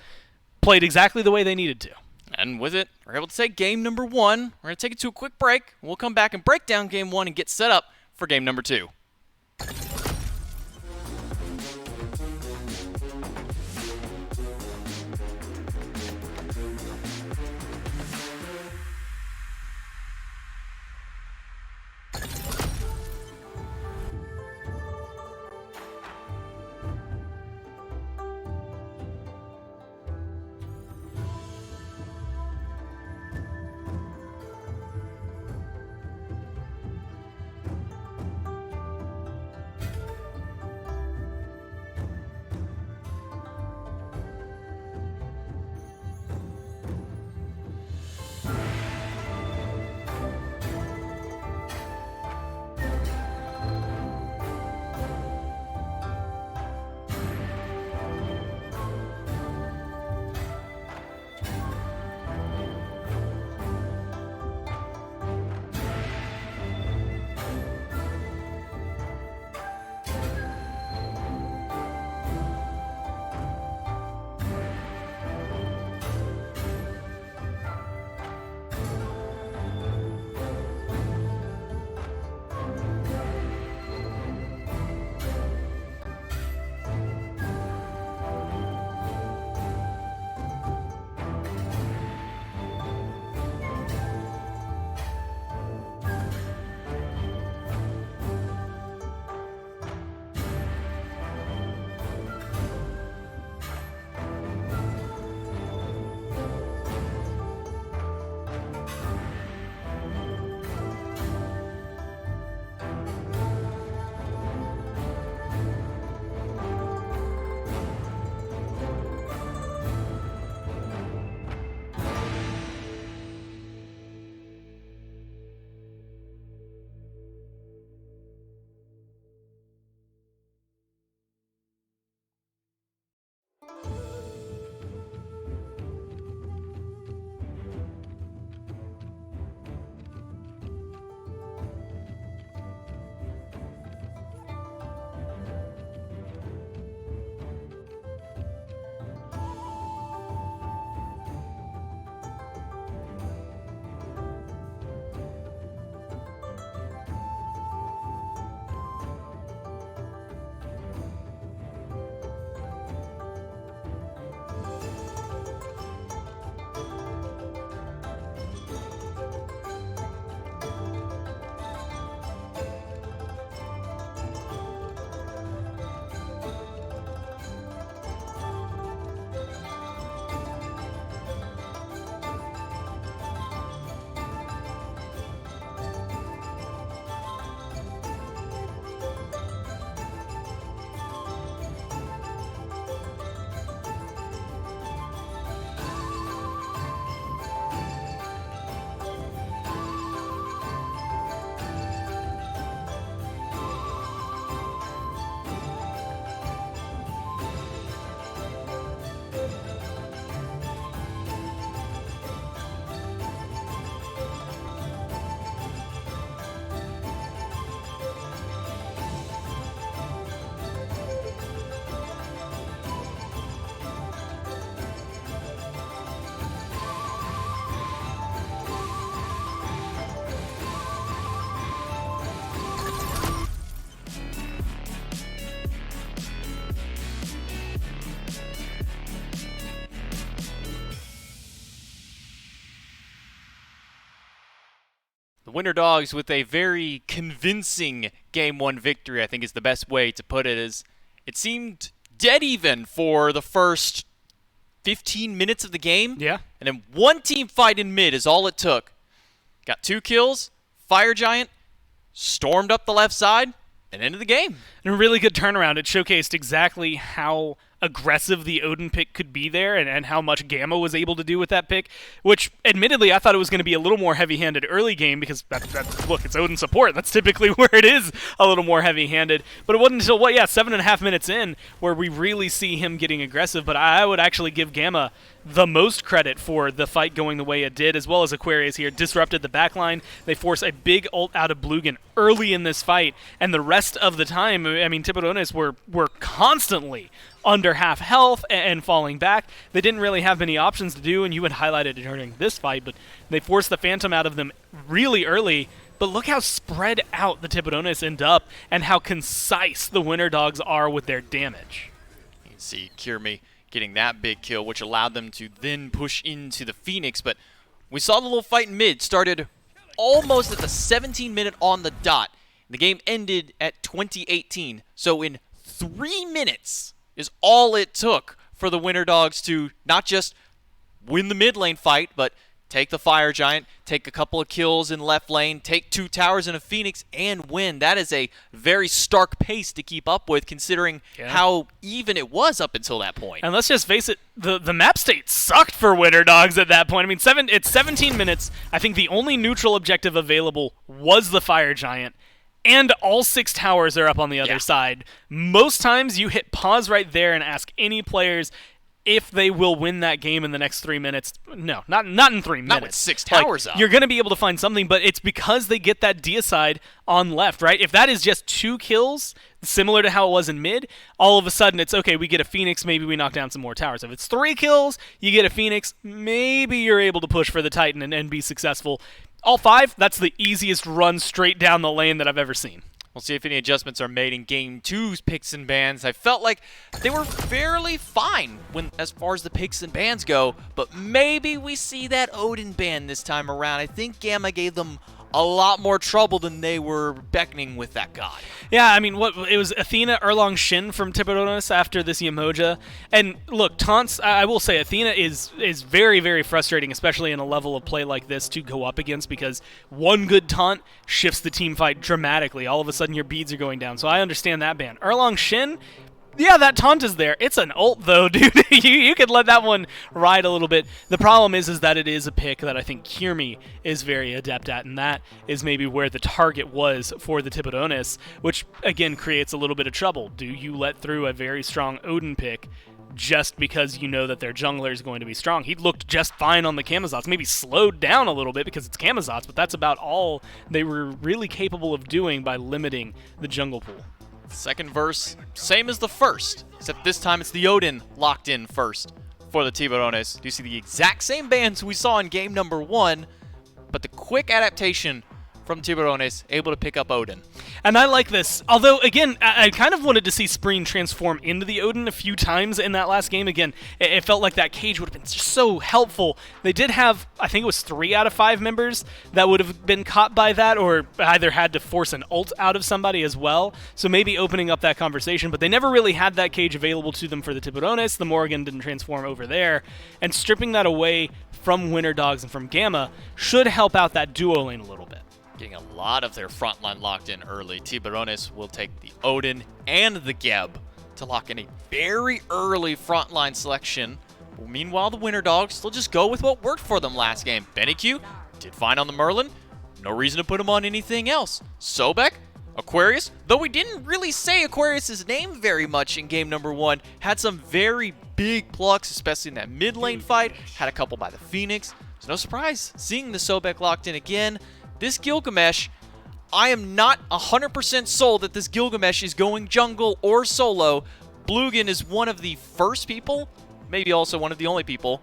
played exactly the way they needed to. And with it, we're able to take game number 1. We're going to take it to a quick break. We'll come back and break down game 1 and get set up for game number 2. The Winter Dogs with a very convincing Game 1 victory, I think is the best way to put it. Is it seemed dead even for the first 15 minutes of the game. Yeah. And then one team fight in mid is all it took. Got 2 kills, Fire Giant, stormed up the left side, and ended the game. And a really good turnaround. It showcased exactly how aggressive the Odin pick could be there and how much Gamma was able to do with that pick, which admittedly I thought it was going to be a little more heavy-handed early game because, look, it's Odin support. That's typically where it is a little more heavy-handed. But it wasn't until, 7.5 minutes in where we really see him getting aggressive. But I would actually give Gamma the most credit for the fight going the way it did, as well as Aquarius here. Disrupted the backline. They force a big ult out of Blugan early in this fight, and the rest of the time, I mean, Tiburones were constantly under half health and falling back. They didn't really have many options to do, and you had highlighted it during this fight, but they forced the Phantom out of them really early. But look how spread out the Tiburones end up and how concise the Winter Dogs are with their damage. You can see Kirmi getting that big kill, which allowed them to then push into the Phoenix. But we saw the little fight in mid started almost at the 17-minute on the dot. The game ended at 2018. So in 3 minutes is all it took for the Winter Dogs to not just win the mid lane fight, but take the Fire Giant, take a couple of kills in left lane, take 2 towers and a Phoenix, and win. That is a very stark pace to keep up with, considering how even it was up until that point. And let's just face it, the map state sucked for Winter Dogs at that point. I mean, it's 17 minutes. I think the only neutral objective available was the Fire Giant, and all 6 towers are up on the other side. Most times you hit pause right there and ask any players if they will win that game in the next 3 minutes. No, not in 3 minutes. Not with 6 towers up. You're going to be able to find something, but it's because they get that deicide on left, right? If that is just 2 kills, similar to how it was in mid, all of a sudden it's, okay, we get a Phoenix, maybe we knock down some more towers. If it's 3 kills, you get a Phoenix, maybe you're able to push for the Titan and be successful. All 5, that's the easiest run straight down the lane that I've ever seen. We'll see if any adjustments are made in Game 2's picks and bans. I felt like they were fairly fine as far as the picks and bans go, but maybe we see that Odin ban this time around. I think Gamma gave them a lot more trouble than they were beckoning with that god. Yeah, I mean, it was Athena Erlong Shin from Tiburones after this Yamoja. And look, taunts, I will say Athena is very, very frustrating, especially in a level of play like this to go up against, because one good taunt shifts the team fight dramatically. All of a sudden your beads are going down. So I understand that ban. Erlong Shin, yeah, that taunt is there. It's an ult, though, dude. you could let that one ride a little bit. The problem is that it is a pick that I think Kirmi is very adept at, and that is maybe where the target was for the Tiburones, which, again, creates a little bit of trouble. Do you let through a very strong Odin pick just because you know that their jungler is going to be strong? He looked just fine on the Kamazots, maybe slowed down a little bit because it's Kamazots, but that's about all they were really capable of doing by limiting the jungle pool. Second verse, same as the first, except this time it's the Odin locked in first for the Tiburones. You see the exact same bans we saw in game number 1, but the quick adaptation from Tiburones, able to pick up Odin. And I like this. Although, again, I kind of wanted to see Spreen transform into the Odin a few times in that last game. Again, it felt like that cage would have been just so helpful. They did have, I think it was 3 out of 5 members that would have been caught by that, or either had to force an ult out of somebody as well. So maybe opening up that conversation, but they never really had that cage available to them for the Tiburones. The Morrigan didn't transform over there. And stripping that away from Winter Dogs and from Gamma should help out that duo lane a little bit. Getting a lot of their front line locked in early. Tiburones will take the Odin and the Geb to lock in a very early frontline selection. Meanwhile, the Winter Dogs will just go with what worked for them last game. BennyQ did fine on the Merlin. No reason to put him on anything else. Sobek, Aquarius, though we didn't really say Aquarius' name very much in game number 1, had some very big plucks, especially in that mid lane fight. Had a couple by the Phoenix. So no surprise seeing the Sobek locked in again. This Gilgamesh, I am not 100% sold that this Gilgamesh is going jungle or solo. Blugan is one of the first people, maybe also one of the only people,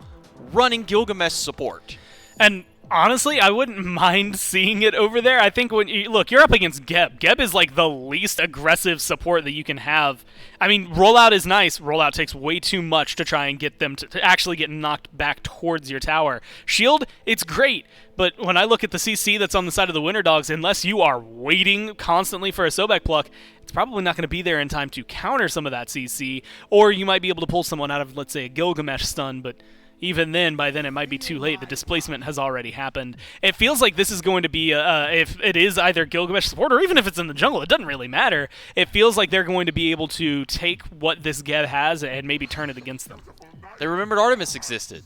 running Gilgamesh support. And Honestly, I wouldn't mind seeing it over there. I think when you look, you're up against Geb. Geb is like the least aggressive support that you can have. I mean, rollout is nice. Rollout takes way too much to try and get them to actually get knocked back towards your tower. Shield, it's great, but when I look at the CC that's on the side of the Winter Dogs, unless you are waiting constantly for a Sobek pluck, it's probably not going to be there in time to counter some of that CC, or you might be able to pull someone out of, let's say, a Gilgamesh stun, but even then, by then it might be too late. The displacement has already happened. It feels like this is going to be, if it is either Gilgamesh support or even if it's in the jungle, it doesn't really matter. It feels like they're going to be able to take what this Geb has and maybe turn it against them. They remembered Artemis existed.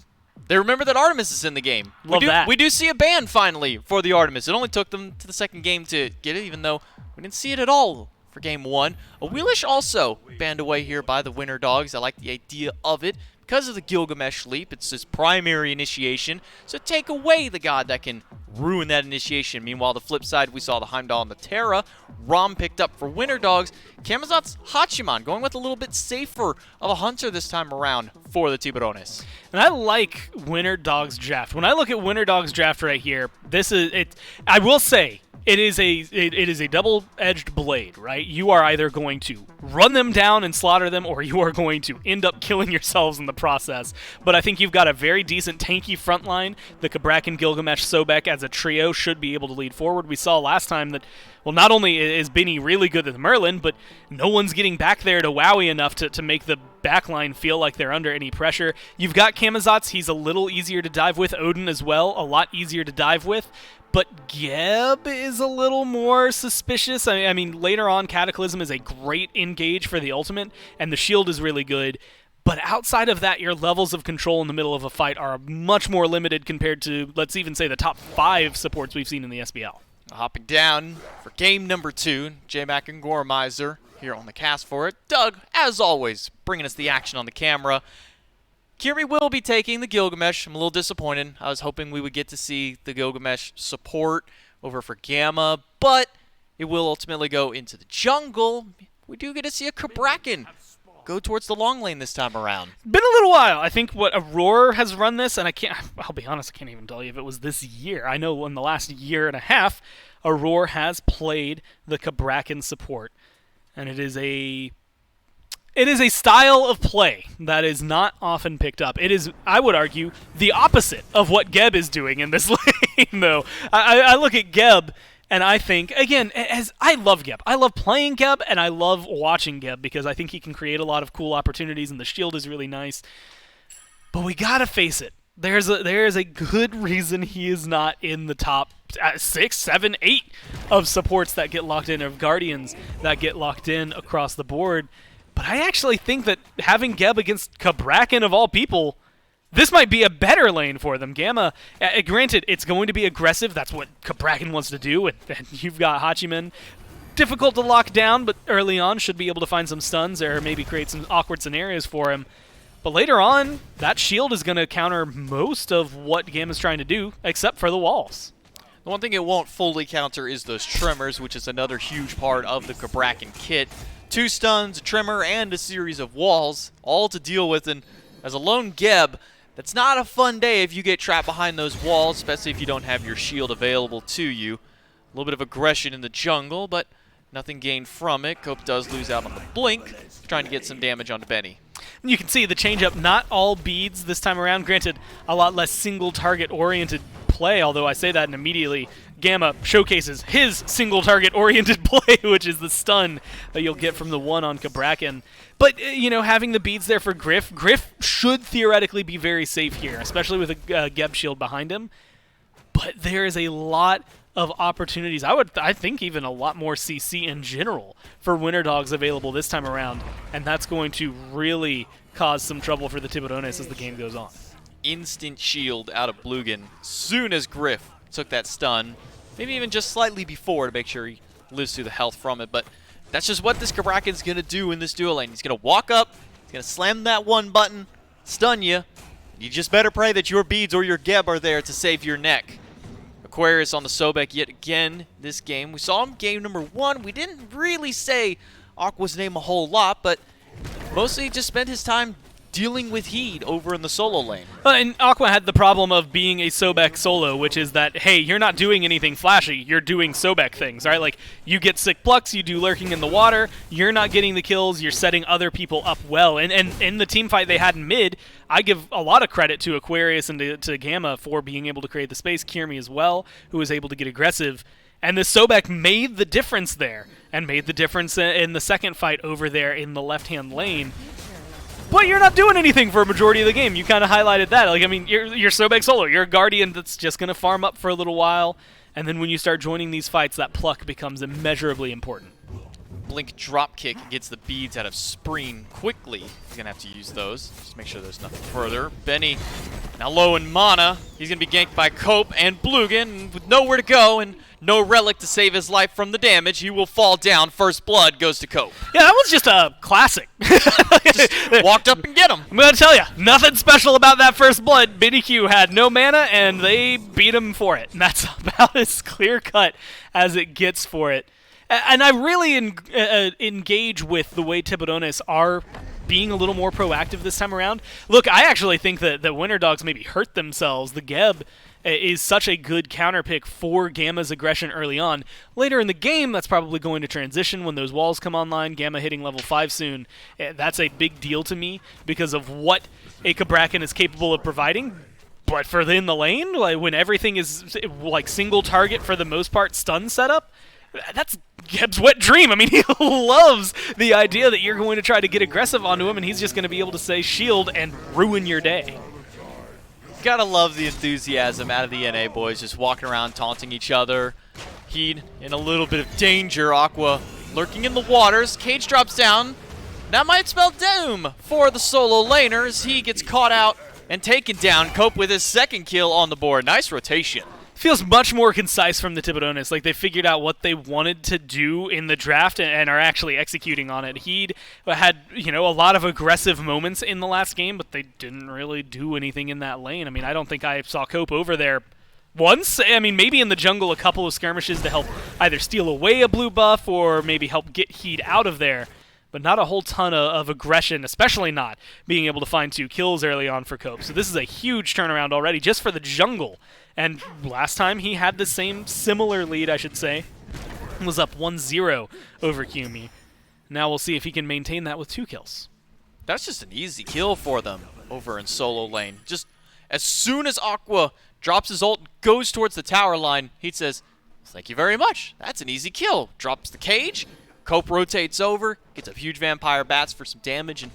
They remember that Artemis is in the game. Love that. We do see a ban finally for the Artemis. It only took them to the second game to get it, even though we didn't see it at all for game one. A Wheelish also banned away here by the Winter Dogs. I like the idea of it. Because of the Gilgamesh leap, it's his primary initiation, so take away the god that can ruin that initiation. Meanwhile, the flip side, we saw the Heimdall and the Terra. Rom picked up for Winter Dogs. Camazot's Hachiman going with a little bit safer of a hunter this time around for the Tiburones. And I like Winter Dogs draft. When I look at Winter Dogs draft right here, this is it. I will say it is a double-edged blade, right? You are either going to run them down and slaughter them, or you are going to end up killing yourselves in the process. But I think you've got a very decent tanky front line. The Kabrakan, Gilgamesh, Sobek as a trio should be able to lead forward. We saw last time that, well, not only is Benny really good with Merlin, but no one's getting back there to Wowie enough to make the backline feel like they're under any pressure. You've got Camazotz. He's a little easier to dive with. Odin as well, a lot easier to dive with. But Geb is a little more suspicious. I mean, later on, Cataclysm is a great engage for the ultimate, and the shield is really good. But outside of that, your levels of control in the middle of a fight are much more limited compared to, let's even say, the top 5 supports we've seen in the SBL. Hopping down for game number 2, J-Mac and Gormizer here on the cast for it. Doug, as always, bringing us the action on the camera. Kiri will be taking the Gilgamesh. I'm a little disappointed. I was hoping we would get to see the Gilgamesh support over for Gamma, but it will ultimately go into the jungle. We do get to see a Kabrakan go towards the long lane this time around. Been a little while. I think what Aurora has run this, and I'll be honest, I can't even tell you if it was this year. I know in the last year and a half, Aurora has played the Kabrakan support, and it is a style of play that is not often picked up. It is, I would argue, the opposite of what Geb is doing in this lane, though. I look at Geb, and I think, again, as I love Geb. I love playing Geb, and I love watching Geb because I think he can create a lot of cool opportunities, and the shield is really nice. But we gotta face it. There is a good reason he is not in the top 6, 7, 8 of supports that get locked in, of Guardians that get locked in across the board. But I actually think that having Geb against Kabrakan of all people, this might be a better lane for them. Gamma, granted, it's going to be aggressive. That's what Kabrakan wants to do. And you've got Hachiman. Difficult to lock down, but early on should be able to find some stuns or maybe create some awkward scenarios for him. But later on, that shield is going to counter most of what Gamma's trying to do, except for the walls. The one thing it won't fully counter is those tremors, which is another huge part of the Kabrakan kit. 2 stuns, a tremor, and a series of walls, all to deal with. And as a lone Geb, that's not a fun day if you get trapped behind those walls, especially if you don't have your shield available to you. A little bit of aggression in the jungle, but nothing gained from it. Cope does lose out on the blink, trying to get some damage onto Benny. You can see the change-up, not all beads this time around. Granted, a lot less single-target-oriented play, although I say that and immediately Gamma showcases his single-target-oriented play, which is the stun that you'll get from the one on Kabrakan. But, you know, having the beads there for Griff should theoretically be very safe here, especially with a Geb shield behind him. But there is a lot of opportunities. I think even a lot more CC in general for Winter Dogs available this time around, and that's going to really cause some trouble for the Tiburones as the game goes on. Instant shield out of Blugan soon as Griff took that stun, maybe even just slightly before to make sure he lives through the health from it, but that's just what this Kabrakan's going to do in this duel lane. He's going to walk up, he's going to slam that one button, stun you. You just better pray that your beads or your Geb are there to save your neck. Aquarius on the Sobek yet again this game. We saw him game number 1. We didn't really say Aqua's name a whole lot, but mostly just spent his time dealing with Heed over in the solo lane. And Aqua had the problem of being a Sobek solo, which is that, hey, you're not doing anything flashy, you're doing Sobek things, right? Like, you get sick plucks, you do lurking in the water, you're not getting the kills, you're setting other people up well. And in the team fight they had in mid, I give a lot of credit to Aquarius and to Gamma for being able to create the space, Kirmi as well, who was able to get aggressive. And the Sobek made the difference there, and made the difference in the second fight over there in the left-hand lane. But you're not doing anything for a majority of the game. You kind of highlighted that. Like, I mean, you're Sobek solo. You're a Guardian that's just going to farm up for a little while, and then when you start joining these fights, that pluck becomes immeasurably important. Blink dropkick gets the beads out of Spreen quickly. He's going to have to use those. Just make sure there's nothing further. Benny now low in mana. He's going to be ganked by Cope and Blugan with nowhere to go and no relic to save his life from the damage. He will fall down. First blood goes to Cope. Yeah, that was just a classic. Just walked up and get him. I'm going to tell you, nothing special about that first blood. Benny Q had no mana, and they beat him for it. And that's about as clear-cut as it gets for it. And I really engage with the way Tiburones are being a little more proactive this time around. Look, I actually think that Winter Dogs maybe hurt themselves. The Geb is such a good counter pick for Gamma's aggression early on. Later in the game, that's probably going to transition when those walls come online. Gamma hitting level 5 soon. That's a big deal to me because of what a Cabrakan is capable of providing. But for in the lane, like when everything is like single target for the most part stun setup, that's Geb's wet dream. I mean, he loves the idea that you're going to try to get aggressive onto him, and he's just going to be able to say shield and ruin your day. Gotta love the enthusiasm out of the NA boys, just walking around taunting each other. Heed in a little bit of danger. Aqua lurking in the waters. Cage drops down. That might spell doom for the solo laner as he gets caught out and taken down. Cope with his second kill on the board. Nice rotation. Feels much more concise from the Tiburones. Like they figured out what they wanted to do in the draft and are actually executing on it. He'd had, a lot of aggressive moments in the last game, but they didn't really do anything in that lane. I mean, I don't think I saw Cope over there once. I mean, maybe in the jungle a couple of skirmishes to help either steal away a blue buff or maybe help get Heed out of there. But not a whole ton of aggression, especially not being able to find 2 kills early on for Cope. So this is a huge turnaround already just for the jungle. And last time he had the similar lead, I should say. Was up 1-0 over Qumi. Now we'll see if he can maintain that with 2 kills. That's just an easy kill for them over in solo lane. Just as soon as Aqua drops his ult, goes towards the tower line, he says, "Thank you very much. That's an easy kill." Drops the cage. Cope rotates over, gets a huge vampire bats for some damage, and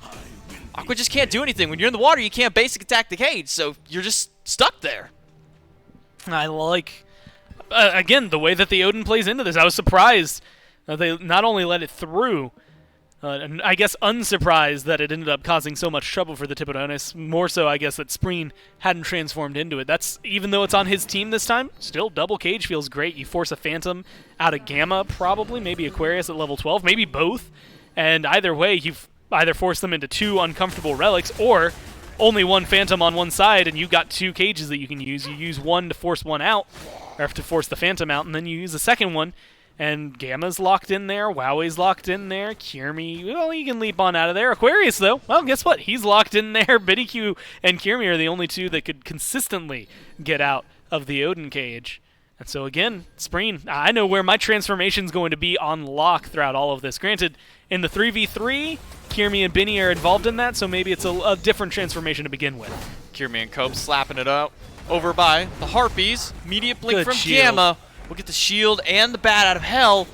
Aqua just can't do anything. When you're in the water, you can't basic attack the cage, so you're just stuck there. I like, again, the way that the Odin plays into this. I was surprised that they not only let it through, and I guess unsurprised that it ended up causing so much trouble for the Tiburones. More so, I guess, that Spreen hadn't transformed into it. That's, even though it's on his team this time, still double cage feels great. You force a Phantom out of Gamma, probably, maybe Aquarius at level 12, maybe both. And either way, you've either forced them into 2 uncomfortable relics, or only 1 Phantom on one side, and you got 2 cages that you can use. You use one to force one out, or to force the Phantom out, and then you use the second one. And Gamma's locked in there, Wowie's locked in there, Kirmi, well, you can leap on out of there. Aquarius, though, well, guess what? He's locked in there. Biddy and Kirmi are the only 2 that could consistently get out of the Odin cage. And so, again, Spreen, I know where my transformation's going to be on lock throughout all of this. Granted, in the 3v3, Kirmi and Benny are involved in that, so maybe it's a different transformation to begin with. Kirmi and Cope slapping it out over by the Harpies. Immediate blink Good from shield. Gamma. We'll get the shield and the bat out of hell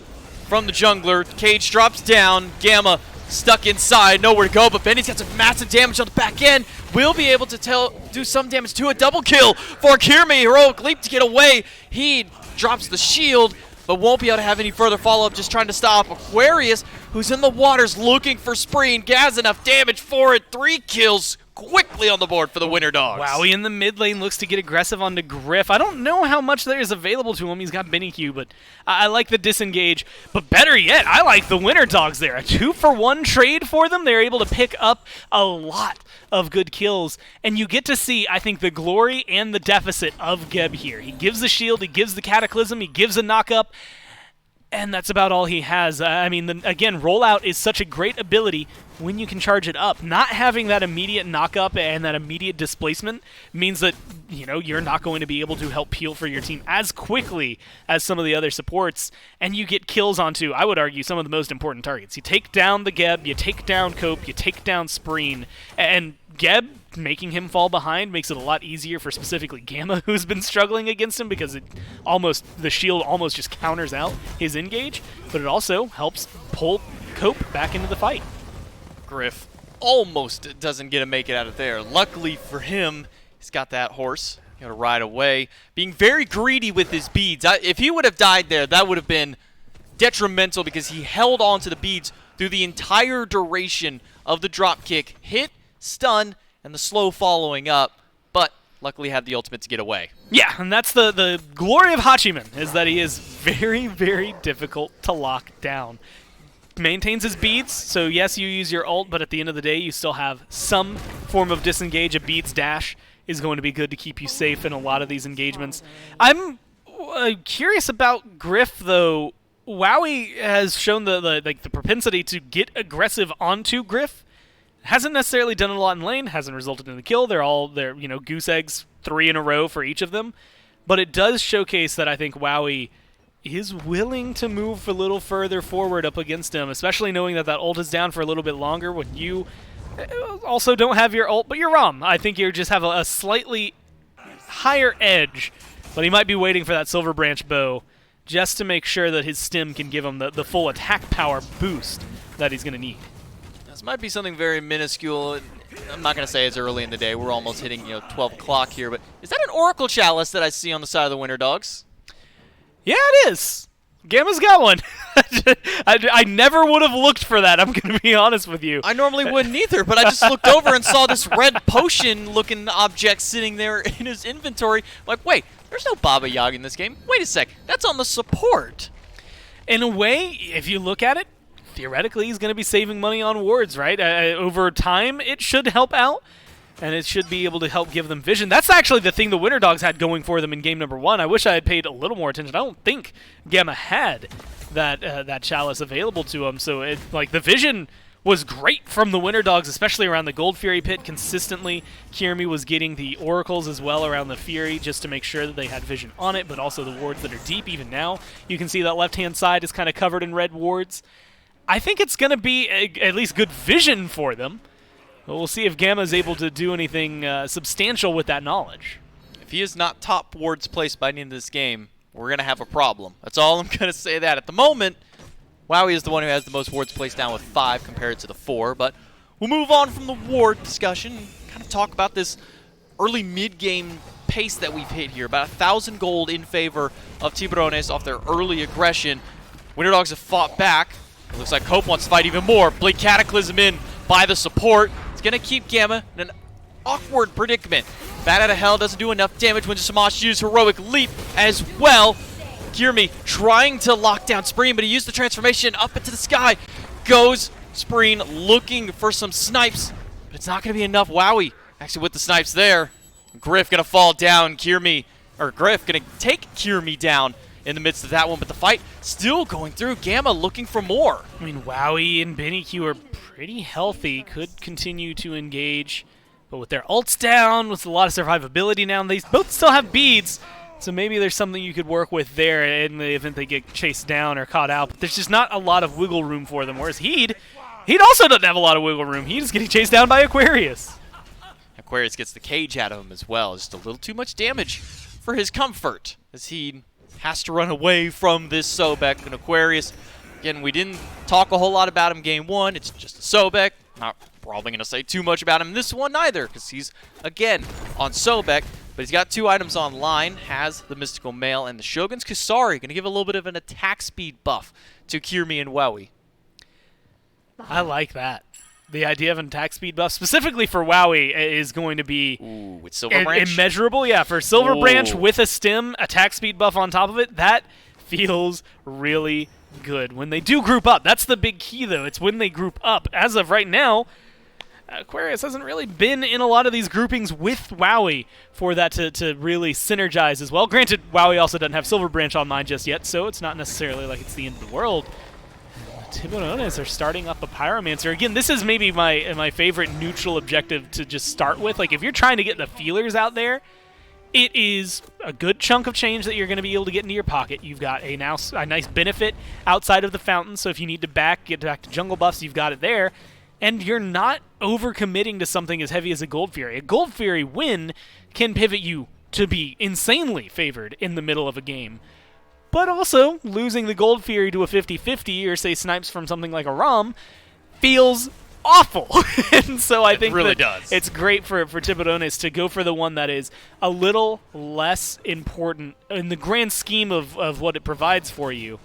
from the jungler. Cage drops down. Gamma stuck inside. Nowhere to go, but Benny's got some massive damage on the back end. Will be able to do some damage to a double kill for Kirmi. Heroic leap to get away. He drops the shield, but won't be able to have any further follow-up, just trying to stop Aquarius, who's in the waters looking for Spreen. Has enough damage for it. 3 kills quickly on the board for the Winter Dogs. Wowie in the mid lane looks to get aggressive onto Griff. I don't know how much there is available to him. He's got Benny Q, but I like the disengage. But better yet, I like the Winter Dogs there. A 2-for-1 trade for them. They're able to pick up a lot of good kills. And you get to see, I think, the glory and the deficit of Geb here. He gives the shield, he gives the cataclysm, he gives a knock-up. And that's about all he has. I mean, again, rollout is such a great ability when you can charge it up. Not having that immediate knock-up and that immediate displacement means that, you're not going to be able to help peel for your team as quickly as some of the other supports, and you get kills onto, I would argue, some of the most important targets. You take down the Geb, you take down Cope, you take down Spreen, and Geb, making him fall behind makes it a lot easier for specifically Gamma, who's been struggling against him because the shield almost just counters out his engage, but it also helps pull Cope back into the fight. Griff almost doesn't get to make it out of there. Luckily for him, he's got that horse. Got to ride away. Being very greedy with his beads. If he would have died there, that would have been detrimental because he held on to the beads through the entire duration of the drop kick. Hit, stun, and the slow following up, but luckily had the ultimate to get away. Yeah, and that's the glory of Hachiman, is that he is very, very difficult to lock down. Maintains his beads, so yes, you use your ult, but at the end of the day, you still have some form of disengage. A beads dash is going to be good to keep you safe in a lot of these engagements. I'm curious about Griff, though. Wowie has shown the propensity to get aggressive onto Griff. Hasn't necessarily done a lot in lane, hasn't resulted in a kill. They're goose eggs 3 in a row for each of them. But it does showcase that I think Wowie is willing to move a little further forward up against him, especially knowing that ult is down for a little bit longer when you also don't have your ult, but you're wrong. I think you just have a slightly higher edge, but he might be waiting for that Silver Branch bow just to make sure that his stim can give him the full attack power boost that he's going to need. This might be something very minuscule. I'm not going to say it's early in the day. We're almost hitting 12 o'clock here, but is that an Oracle Chalice that I see on the side of the Winter Dogs? Yeah, it is. Gamma's got one. I never would have looked for that, I'm going to be honest with you. I normally wouldn't either, but I just looked over and saw this red potion-looking object sitting there in his inventory. I'm like, wait, there's no Baba Yaga in this game. Wait a sec, that's on the support. In a way, if you look at it, theoretically, he's going to be saving money on wards, right? Over time, it should help out, and it should be able to help give them vision. That's actually the thing the Winter Dogs had going for them in game number 1. I wish I had paid a little more attention. I don't think Gamma had that chalice available to him, so the vision was great from the Winter Dogs, especially around the Gold Fury pit consistently. Kirmi was getting the oracles as well around the Fury just to make sure that they had vision on it, but also the wards that are deep. Even now, you can see that left-hand side is kind of covered in red wards. I think it's going to be at least good vision for them. But we'll see if Gamma is able to do anything substantial with that knowledge. If he is not top wards placed by the end of this game, we're going to have a problem. That's all I'm going to say that. At the moment, Wowie is the one who has the most wards placed down with 5 compared to the 4. But we'll move on from the ward discussion and kind of talk about this early mid-game pace that we've hit here. About 1,000 gold in favor of Tiburones off their early aggression. Winter Dogs have fought back. It looks like Cope wants to fight even more. Blade Cataclysm in by the support. It's going to keep Gamma in an awkward predicament. Bat out of Hell doesn't do enough damage when Samash used Heroic Leap as well. Kirmi trying to lock down Spreen, but he used the transformation up into the sky. Goes Spreen looking for some snipes, but it's not going to be enough. Wowie actually with the snipes there. Griff going to fall down. Griff going to take Kirmi down in the midst of that one, but the fight still going through. Gamma looking for more. I mean, Wowie and BennyQ are pretty healthy, could continue to engage, but with their ults down, with a lot of survivability now, and they both still have beads, so maybe there's something you could work with there in the event they get chased down or caught out, but there's just not a lot of wiggle room for them, whereas Heed also doesn't have a lot of wiggle room. He's getting chased down by Aquarius. Aquarius gets the cage out of him as well. Just a little too much damage for his comfort, as he has to run away from this Sobek. And Aquarius, again, we didn't talk a whole lot about him game 1. It's just a Sobek. Not probably going to say too much about him in this one either, because he's, again, on Sobek. But he's got 2 items online, has the Mystical Mail and the Shogun's Kasari. Going to give a little bit of an attack speed buff to Kirmi and Wowie. I like that. The idea of an attack speed buff, specifically for Wowie, is going to be with Silver Branch? Immeasurable. Yeah, for Silver Branch with a stim, attack speed buff on top of it, that feels really good when they do group up. That's the big key, though. It's when they group up. As of right now, Aquarius hasn't really been in a lot of these groupings with Wowie for that to really synergize as well. Granted, Wowie also doesn't have Silver Branch online just yet, so it's not necessarily like it's the end of the world. Tiburones are starting up a Pyromancer. Again, this is maybe my favorite neutral objective to just start with. Like, if you're trying to get the feelers out there, it is a good chunk of change that you're going to be able to get into your pocket. You've got a nice benefit outside of the fountain, so if you need to get back to jungle buffs, you've got it there. And you're not overcommitting to something as heavy as a Gold Fury. A Gold Fury win can pivot you to be insanely favored in the middle of a game. But also, losing the Gold Fury to a 50-50, or say snipes from something like a ROM, feels awful. And so I think really that does. it's great for Tiburones to go for the one that is a little less important in the grand scheme of what it provides for you,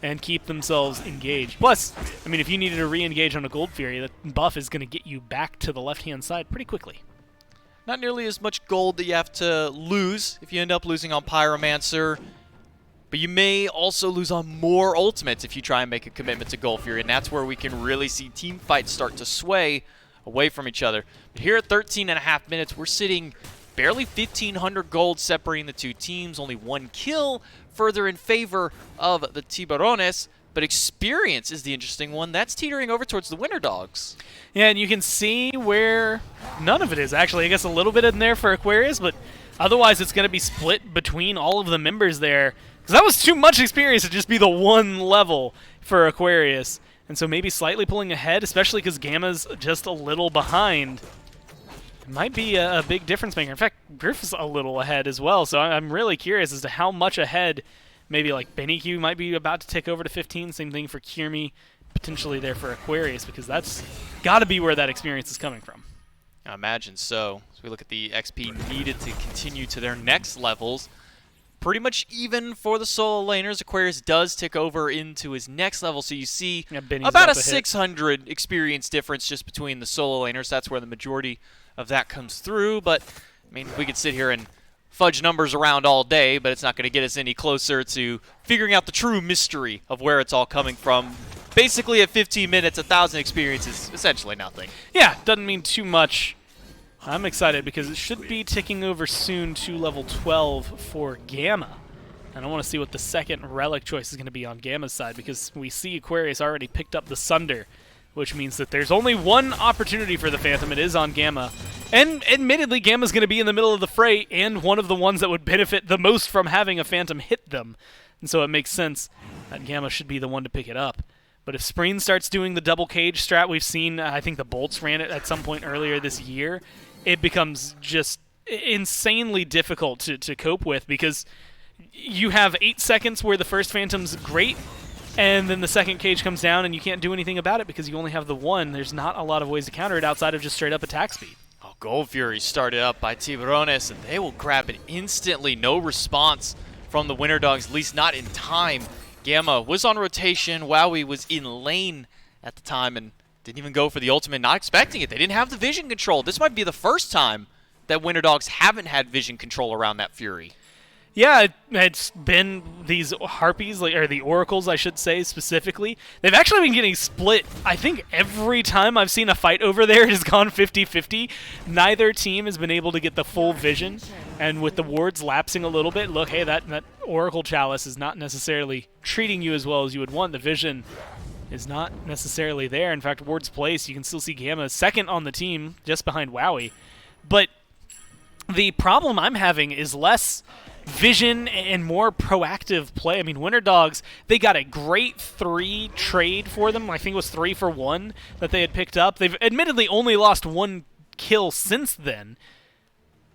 and keep themselves engaged. Plus, I mean, if you needed to re-engage on a Gold Fury, that buff is going to get you back to the left-hand side pretty quickly. Not nearly as much gold that you have to lose if you end up losing on Pyromancer, but you may also lose on more ultimates if you try and make a commitment to Gold Fury, and that's where we can really see team fights start to sway away from each other. But here at 13.5 minutes, we're sitting barely 1,500 gold separating the two teams, only one kill further in favor of the Tiburones, but experience is the interesting one. That's teetering over towards the Winter Dogs. Yeah, and you can see where none of it is, actually. I guess a little bit in there for Aquarius, but otherwise it's going to be split between all of the members there, because that was too much experience to just be the one level for Aquarius. And so maybe slightly pulling ahead, especially because Gamma's just a little behind. Might be a big difference maker. In fact, Griff's a little ahead as well, so I'm really curious as to how much ahead maybe like BennyQ might be about to tick over to 15. Same thing for Kiermi, potentially there for Aquarius, because that's got to be where that experience is coming from. I imagine so. As we look at the XP needed to continue to their next levels, pretty much even for the solo laners. Aquarius does tick over into his next level, so you see about a 600 experience difference just between the solo laners. That's where the majority of that comes through, but I mean, we could sit here and fudge numbers around all day, but it's not going to get us any closer to figuring out the true mystery of where it's all coming from. Basically, at 15 minutes, 1,000 experience is essentially nothing. Yeah, doesn't mean too much. I'm excited because it should be ticking over soon to level 12 for Gamma. And I want to see what the second relic choice is going to be on Gamma's side, because we see Aquarius already picked up the Sunder, which means that there's only one opportunity for the Phantom. It is on Gamma. And admittedly, Gamma's going to be in the middle of the fray and one of the ones that would benefit the most from having a Phantom hit them. And so it makes sense that Gamma should be the one to pick it up. But if Spreen starts doing the double cage strat we've seen, I think the Bolts ran it at some point earlier this year, it becomes just insanely difficult to cope with, because you have 8 seconds where the first Phantom's great, and then the second cage comes down and you can't do anything about it because you only have the one. There's not a lot of ways to counter it outside of just straight up attack speed. Oh, Gold Fury started up by Tiburones, and they will grab it instantly. No response from the Winter Dogs, at least not in time. Gamma was on rotation. Wowie was in lane at the time and didn't even go for the ultimate, not expecting it. They didn't have the vision control. This might be the first time that Winter Dogs haven't had vision control around that Fury. Yeah, it's been these Harpies, or the Oracles, I should say, specifically. They've actually been getting split. I think every time I've seen a fight over there, it has gone 50-50. Neither team has been able to get the full vision, and with the wards lapsing a little bit, look, hey, that Oracle Chalice is not necessarily treating you as well as you would want. The vision is not necessarily there. In fact, wards place, you can still see Gamma second on the team, just behind Wowie. But the problem I'm having is less vision and more proactive play. I mean, Winter Dogs, they got a great 3 trade for them. I think it was 3 for 1 that they had picked up. They've admittedly only lost 1 kill since then,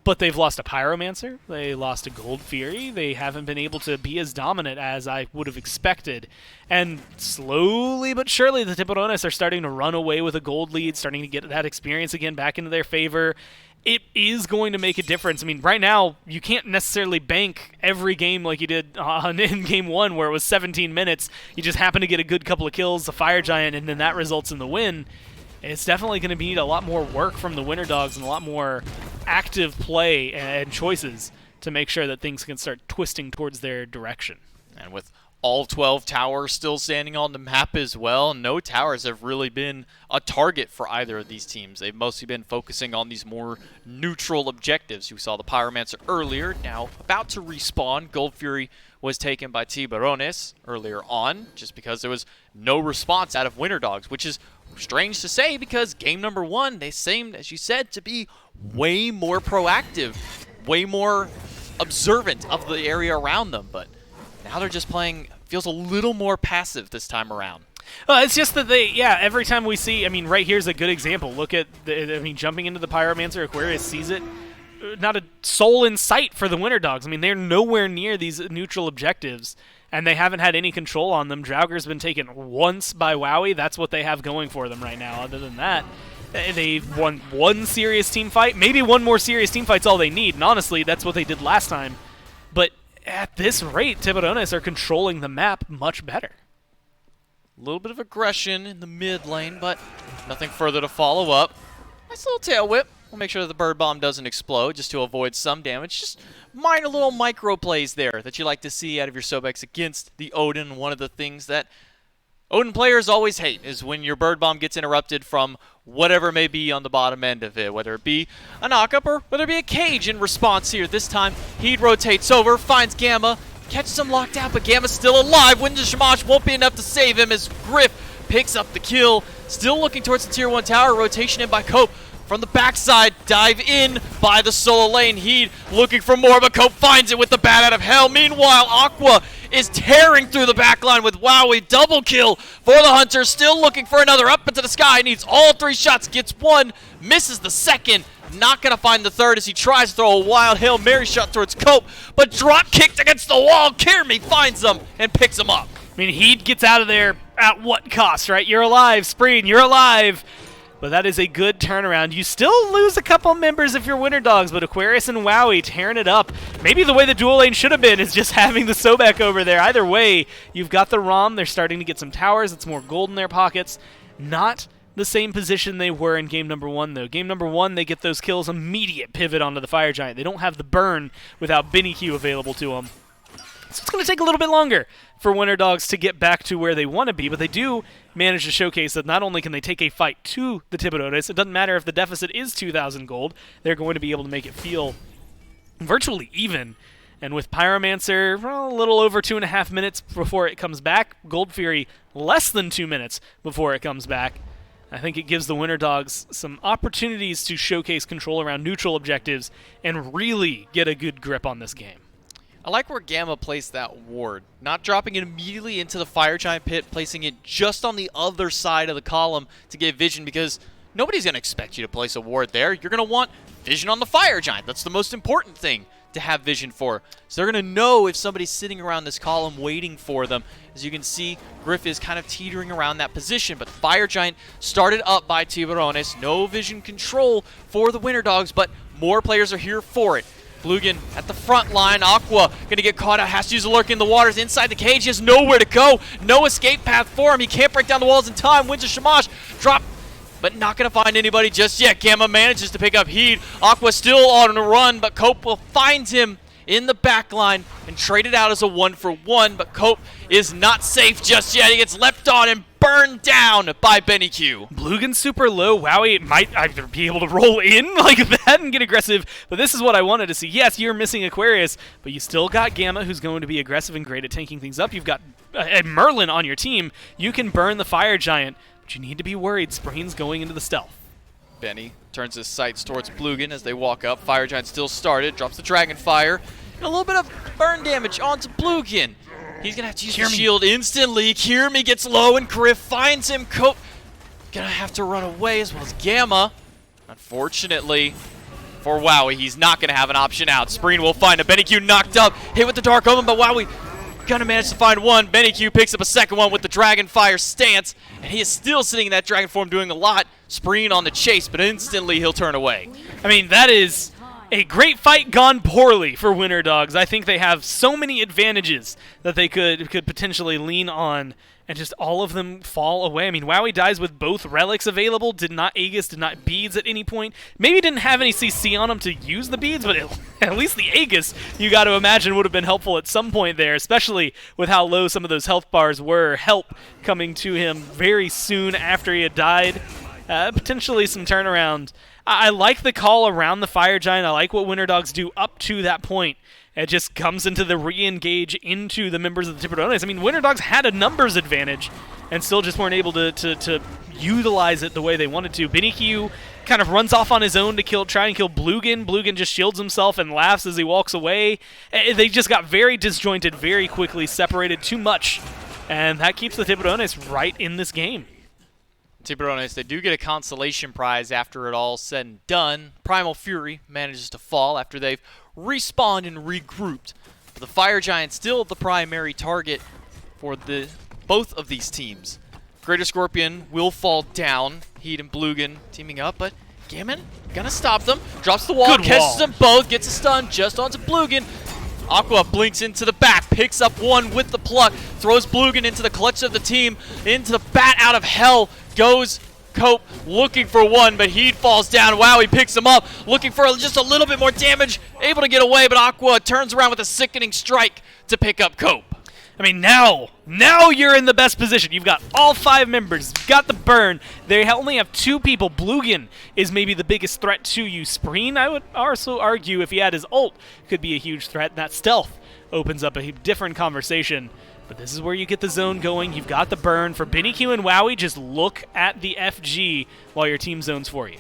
but they've lost a Pyromancer. They lost a Gold Fury. They haven't been able to be as dominant as I would have expected. And slowly but surely, the Tiburones are starting to run away with a gold lead, starting to get that experience again back into their favor. It is going to make a difference. I mean, right now, you can't necessarily bank every game like you did in Game 1, where it was 17 minutes. You just happen to get a good couple of kills, the Fire Giant, and then that results in the win. It's definitely going to need a lot more work from the Winter Dogs and a lot more active play and choices to make sure that things can start twisting towards their direction. And with all 12 towers still standing on the map as well. No towers have really been a target for either of these teams. They've mostly been focusing on these more neutral objectives. You saw the Pyromancer earlier, now about to respawn. Gold Fury was taken by Tiburones earlier on just because there was no response out of Winter Dogs, which is strange to say because game number 1, they seemed, as you said, to be way more proactive, way more observant of the area around them, but now they're just playing, feels a little more passive this time around. It's just that every time we see, right here's a good example. Look at, jumping into the Pyromancer, Aquarius sees it. Not a soul in sight for the Winter Dogs. They're nowhere near these neutral objectives, and they haven't had any control on them. Draugur's been taken once by Wowie. That's what they have going for them right now. Other than that, they've won one serious team fight. Maybe one more serious team fight's all they need, and honestly, that's what they did last time. But at this rate, Tiburones are controlling the map much better. A little bit of aggression in the mid lane, but nothing further to follow up. Nice little tail whip. We'll make sure that the bird bomb doesn't explode just to avoid some damage. Just minor little micro plays there that you like to see out of your Sobex against the Odin. One of the things that Odin players always hate is when your bird bomb gets interrupted from whatever may be on the bottom end of it, whether it be a knockup or whether it be a cage in response here. This time, he rotates over, finds Gamma, catches him locked out, but Gamma's still alive. Winter Shamash won't be enough to save him as Griff picks up the kill. Still looking towards the tier 1 tower, rotation in by Cope. From the backside, dive in by the solo lane. Heed looking for more, but Cope finds it with the bat out of hell. Meanwhile, Aqua is tearing through the backline with Wowie. Double kill for the Hunter. Still looking for another up into the sky. Needs all 3 shots. Gets 1, misses the second. Not going to find the third as he tries to throw a wild Hail Mary shot towards Cope, but drop kicked against the wall. Kirmi finds him and picks him up. Heed gets out of there at what cost, right? You're alive, Spreen, you're alive. But that is a good turnaround. You still lose a couple members if you're Winter Dogs, but Aquarius and Wowie tearing it up. Maybe the way the dual lane should have been is just having the Sobek over there. Either way, you've got the ROM. They're starting to get some towers. It's more gold in their pockets. Not the same position they were in game number 1, though. Game number 1, they get those kills, immediate pivot onto the Fire Giant. They don't have the burn without Benny Q available to them. So it's going to take a little bit longer for Winter Dogs to get back to where they want to be, but they do manage to showcase that not only can they take a fight to the Tiburones, it doesn't matter if the deficit is 2,000 gold, they're going to be able to make it feel virtually even. And with Pyromancer, well, a little over 2.5 minutes before it comes back, Gold Fury less than 2 minutes before it comes back, I think it gives the Winter Dogs some opportunities to showcase control around neutral objectives and really get a good grip on this game. I like where Gamma placed that ward, not dropping it immediately into the Fire Giant pit, placing it just on the other side of the column to get vision, because nobody's going to expect you to place a ward there. You're going to want vision on the Fire Giant. That's the most important thing to have vision for. So they're going to know if somebody's sitting around this column waiting for them. As you can see, Griff is kind of teetering around that position, but Fire Giant started up by Tiburones. No vision control for the Winter Dogs, but more players are here for it. Blugan at the front line. Aqua going to get caught out. Has to use a lurk in the waters. Inside the cage. He has nowhere to go. No escape path for him. He can't break down the walls in time. Winter Shamash drop, but not going to find anybody just yet. Gamma manages to pick up Heed. Aqua still on a run, but Cope will find him in the back line and trade it out as a 1-for-1, but Cope is not safe just yet. He gets leapt on and burned down by Benny Q. Blugan's super low. Wowie might either be able to roll in like that and get aggressive, but this is what I wanted to see. Yes, you're missing Aquarius, but you still got Gamma, who's going to be aggressive and great at tanking things up. You've got a Merlin on your team. You can burn the Fire Giant, but you need to be worried. Spreen's going into the stealth. Benny turns his sights towards Blugan as they walk up. Fire Giant still started, drops the Dragon Fire, and a little bit of burn damage onto Blugan. He's going to have to use the shield instantly. Kirmi gets low, and Griff finds him. Cope going to have to run away, as well as Gamma. Unfortunately for Wowie, he's not going to have an option out. Spreen will find a Benny Q knocked up, hit with the Dark Omen, but Wowie going to manage to find one. Benny Q picks up a second one with the Dragon Fire stance, and he is still sitting in that Dragon form doing a lot. Spreen on the chase, but instantly he'll turn away. That is a great fight gone poorly for Winter Dogs. I think they have so many advantages that they could potentially lean on and just all of them fall away. I mean, Wowie dies with both relics available, did not Aegis, did not beads at any point. Maybe didn't have any CC on him to use the beads, but at least the Aegis, you got to imagine, would have been helpful at some point there, especially with how low some of those health bars were. Help coming to him very soon after he had died. Potentially some turnaround. I like the call around the Fire Giant. I like what Winter Dogs do up to that point. It just comes into the re-engage into the members of the Tiburones. I mean, Winter Dogs had a numbers advantage and still just weren't able to utilize it the way they wanted to. Benny Q kind of runs off on his own to try and kill Blugan. Blugan just shields himself and laughs as he walks away. They just got very disjointed very quickly, separated too much, and that keeps the Tiburones right in this game. Tiburones, they do get a consolation prize after it all said and done. Primal Fury manages to fall after they've respawned and regrouped. But the Fire Giant still the primary target for both of these teams. Greater Scorpion will fall down. Heat and Blugan teaming up, but Gammon gonna stop them. Drops the wall, catches them both, gets a stun just onto Blugan. Aqua blinks into the back, picks up one with the pluck, throws Blugan into the clutch of the team, into the bat out of hell goes Cope looking for one, but he falls down. Wow, he picks him up, looking for just a little bit more damage, able to get away, but Aqua turns around with a sickening strike to pick up Cope. I mean, now you're in the best position. You've got all 5 members. You've got the burn. They only have 2 people. Blugan is maybe the biggest threat to you. Spreen, I would also argue, if he had his ult, could be a huge threat. That stealth opens up a different conversation. But this is where you get the zone going. You've got the burn. For Benny Q and Wowie, just look at the FG while your team zones for you.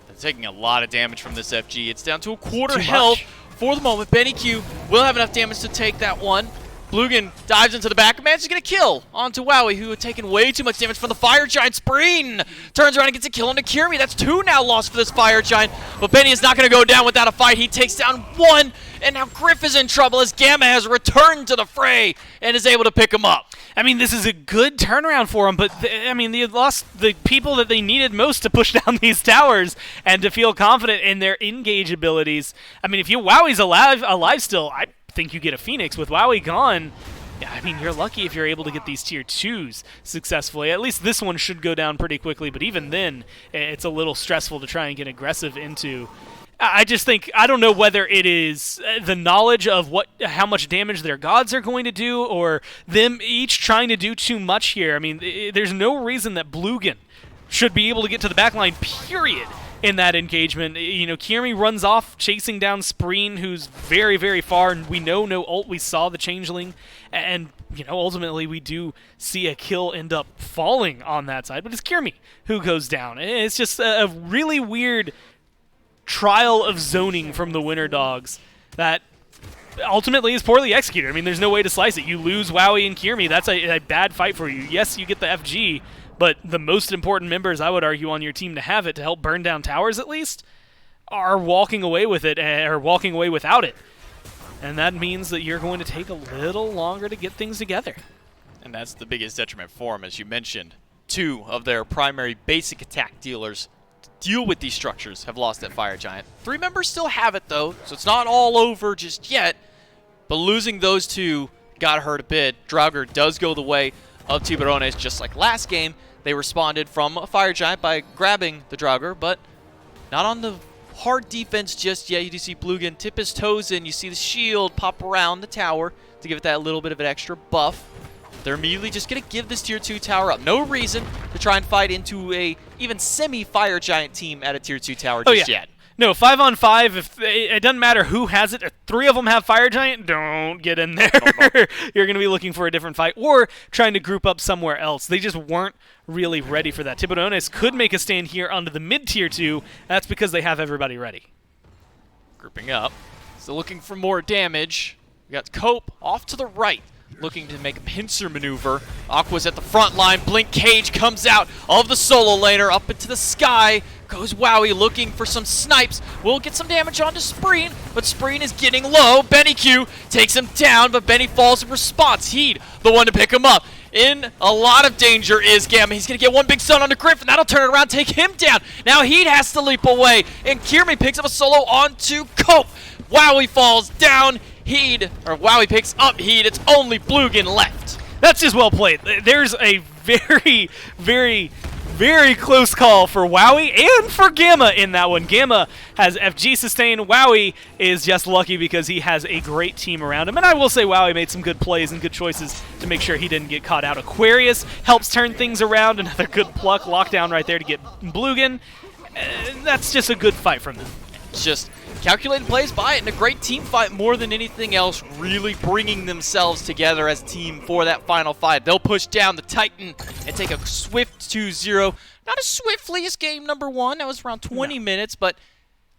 They're taking a lot of damage from this FG. It's down to a quarter health for the moment. Benny Q will have enough damage to take that one. Blugan dives into the back and manages to get a kill onto Wowie, who had taken way too much damage from the Fire Giant. Spreen turns around and gets a kill onto Kirmi. That's 2 now lost for this Fire Giant, but Benny is not going to go down without a fight. He takes down 1, and now Griff is in trouble as Gamma has returned to the fray and is able to pick him up. I mean, this is a good turnaround for them, but I mean, they lost the people that they needed most to push down these towers and to feel confident in their engage abilities. I mean, if Wowie's alive still, I think you get a Phoenix. With Wowie gone, yeah, I mean, you're lucky if you're able to get these tier 2s successfully. At least this one should go down pretty quickly, but even then, it's a little stressful to try and get aggressive into. I just think, I don't know whether it is the knowledge of how much damage their gods are going to do, or them each trying to do too much here. I mean, there's no reason that Blugan should be able to get to the backline, period, in that engagement. You know, Kirmi runs off chasing down Spreen, who's very, very far, and we know no ult. We saw the Changeling, and, you know, ultimately we do see a kill end up falling on that side, but it's Kirmi who goes down. It's just a really weird trial of zoning from the Winter Dogs that ultimately is poorly executed. I mean, there's no way to slice it. You lose Wowie and Kirmi. That's a bad fight for you. Yes, you get the FG, but the most important members, I would argue, on your team to have it, to help burn down towers at least, are walking away with it, or walking away without it. And that means that you're going to take a little longer to get things together. And that's the biggest detriment for them, as you mentioned. 2 of their primary basic attack dealers deal with these structures have lost that Fire Giant. 3 members still have it, though, so it's not all over just yet. But losing those 2 got hurt a bit. Draugr does go the way of Tiburones, just like last game. They responded from a Fire Giant by grabbing the Draugr, but not on the hard defense just yet. You do see Blugan tip his toes in. You see the shield pop around the tower to give it that little bit of an extra buff. They're immediately just going to give this tier 2 tower up. No reason to try and fight into a even semi-Fire Giant team at a tier 2 tower just yet. No, 5-on-5, it doesn't matter who has it. If 3 of them have Fire Giant, don't get in there. No. You're going to be looking for a different fight or trying to group up somewhere else. They just weren't really ready for that. Tiburones could make a stand here onto the mid-tier 2. That's because they have everybody ready. Grouping up. So looking for more damage. We got Cope off to the right, looking to make a pincer maneuver. Aqua's at the front line. Blink Cage comes out of the solo laner up into the sky. Goes Wowie looking for some snipes. Will get some damage onto Spreen, but Spreen is getting low. Benny Q takes him down, but Benny falls in response. Heed, the one to pick him up. In a lot of danger is Gamma. He's going to get one big stun onto Griff, and that'll turn it around, take him down. Now Heed has to leap away, and Kirmi picks up a solo onto Cope. Wowie falls down. Wowie picks up Heed. It's only Blugan left. That's just well played. There's a very, very, very close call for Wowie and for Gamma in that one. Gamma has FG sustain. Wowie is just lucky because he has a great team around him. And I will say Wowie made some good plays and good choices to make sure he didn't get caught out. Aquarius helps turn things around. Another good pluck. Lockdown right there to get Blugan. That's just a good fight from them. It's just calculated plays by it and a great team fight more than anything else, really bringing themselves together as a team for that final fight. They'll push down the Titan and take a swift 2-0. Not as swiftly as game number 1. That was around 20 minutes, but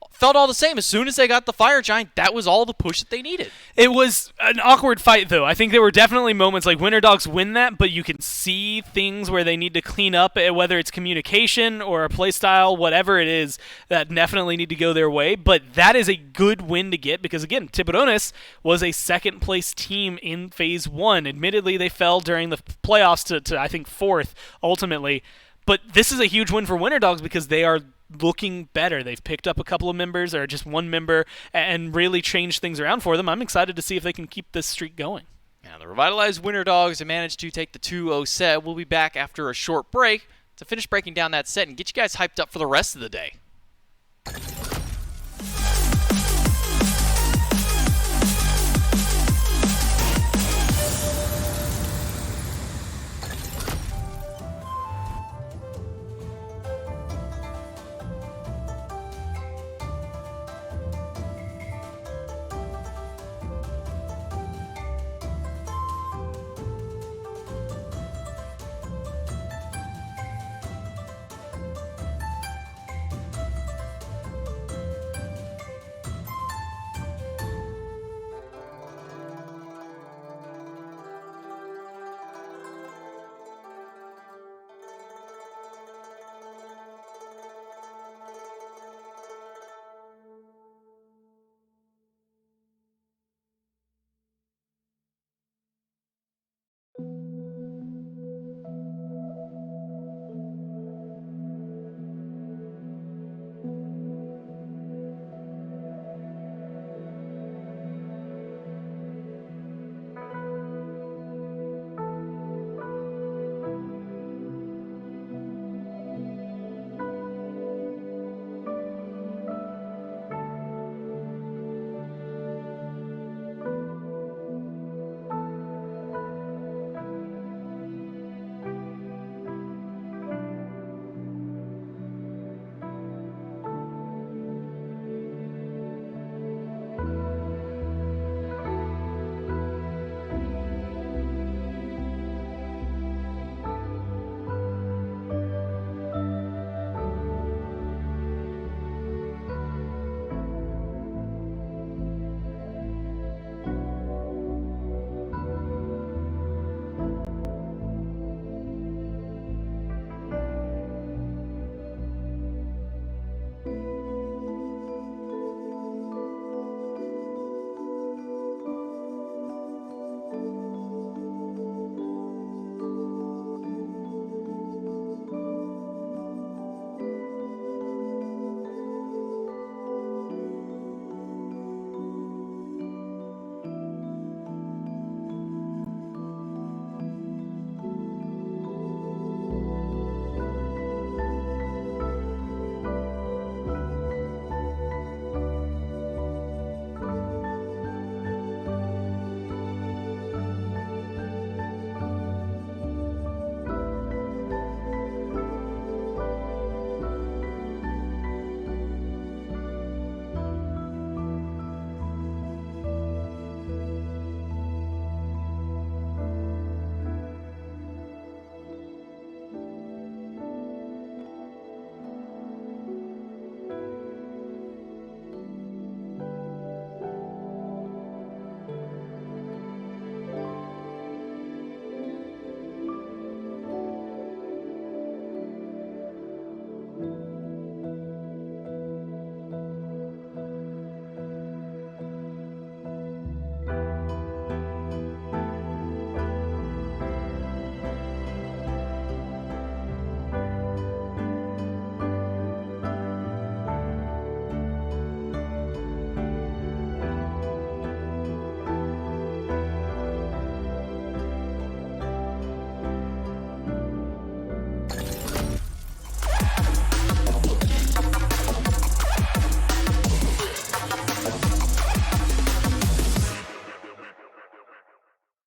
felt all the same. As soon as they got the Fire Giant, that was all the push that they needed. It was an awkward fight, though. I think there were definitely moments like Winter Dogs win that, but you can see things where they need to clean up, whether it's communication or a playstyle, whatever it is, that definitely need to go their way. But that is a good win to get because, again, Tiburones was a second-place team in Phase 1. Admittedly, they fell during the playoffs to I think, 4th, ultimately. But this is a huge win for Winter Dogs because they are looking better. They've picked up a couple of members or just one member and really changed things around for them. I'm excited to see if they can keep this streak going. Now, the revitalized Winter Dogs have managed to take the 2-0 set. We'll be back after a short break to finish breaking down that set and get you guys hyped up for the rest of the day.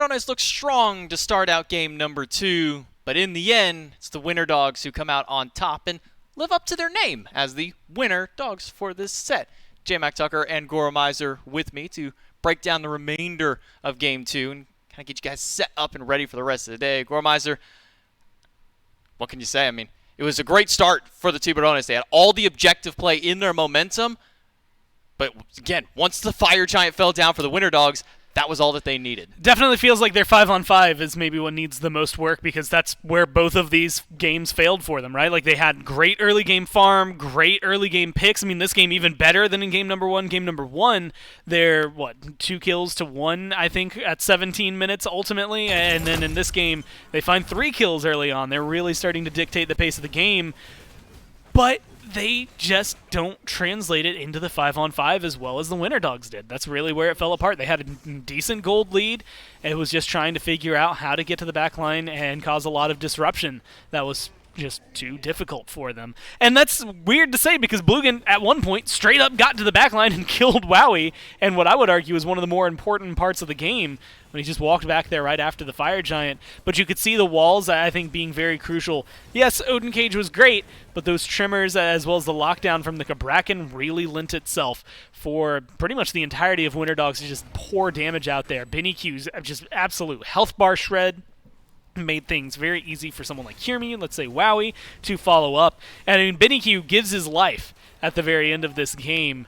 Tiburones look strong to start out game number 2, but in the end, it's the Winter Dogs who come out on top and live up to their name as the Winter Dogs for this set. J. Mac Tucker and Goromizer with me to break down the remainder of game 2 and kind of get you guys set up and ready for the rest of the day. Goromizer, what can you say? I mean, it was a great start for the Tiburones. They had all the objective play in their momentum, but again, once the Fire Giant fell down for the Winter Dogs, that was all that they needed. Definitely feels like their 5-on-5 is maybe what needs the most work, because that's where both of these games failed for them, right? Like, they had great early game farm, great early game picks. I mean, this game even better than in game number 1. Game number 1, they're, 2 kills to 1, I think, at 17 minutes ultimately. And then in this game, they find 3 kills early on. They're really starting to dictate the pace of the game. But they just don't translate it into the 5-on-5 as well as the Winter Dogs did. That's really where it fell apart. They had a decent gold lead. It was just trying to figure out how to get to the back line and cause a lot of disruption. That was just too difficult for them. And that's weird to say, because Blugan at one point straight up got to the back line and killed Wowie, and what I would argue is one of the more important parts of the game, when he just walked back there right after the Fire Giant. But you could see the walls, I think, being very crucial. Yes, Odin Cage was great, but those trimmers as well as the lockdown from the Cabrakan really lent itself for pretty much the entirety of Winter Dogs to just pour damage out there. Benny Q's just absolute health bar shred made things very easy for someone like Kirmi, let's say Wowie, to follow up. And I mean, Benny Q gives his life at the very end of this game,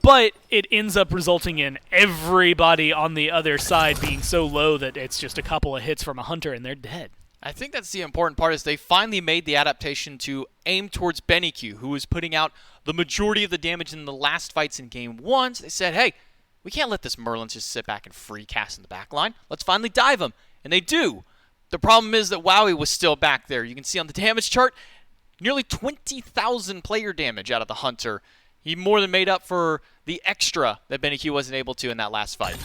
but it ends up resulting in everybody on the other side being so low that it's just a couple of hits from a hunter and they're dead. I think that's the important part, is they finally made the adaptation to aim towards Benny Q, who was putting out the majority of the damage in the last fights in game 1. So they said, hey, we can't let this Merlin just sit back and free cast in the back line. Let's finally dive him. And they do. The problem is that Wowie was still back there. You can see on the damage chart, nearly 20,000 player damage out of the Hunter. He more than made up for the extra that Benny Q wasn't able to in that last fight.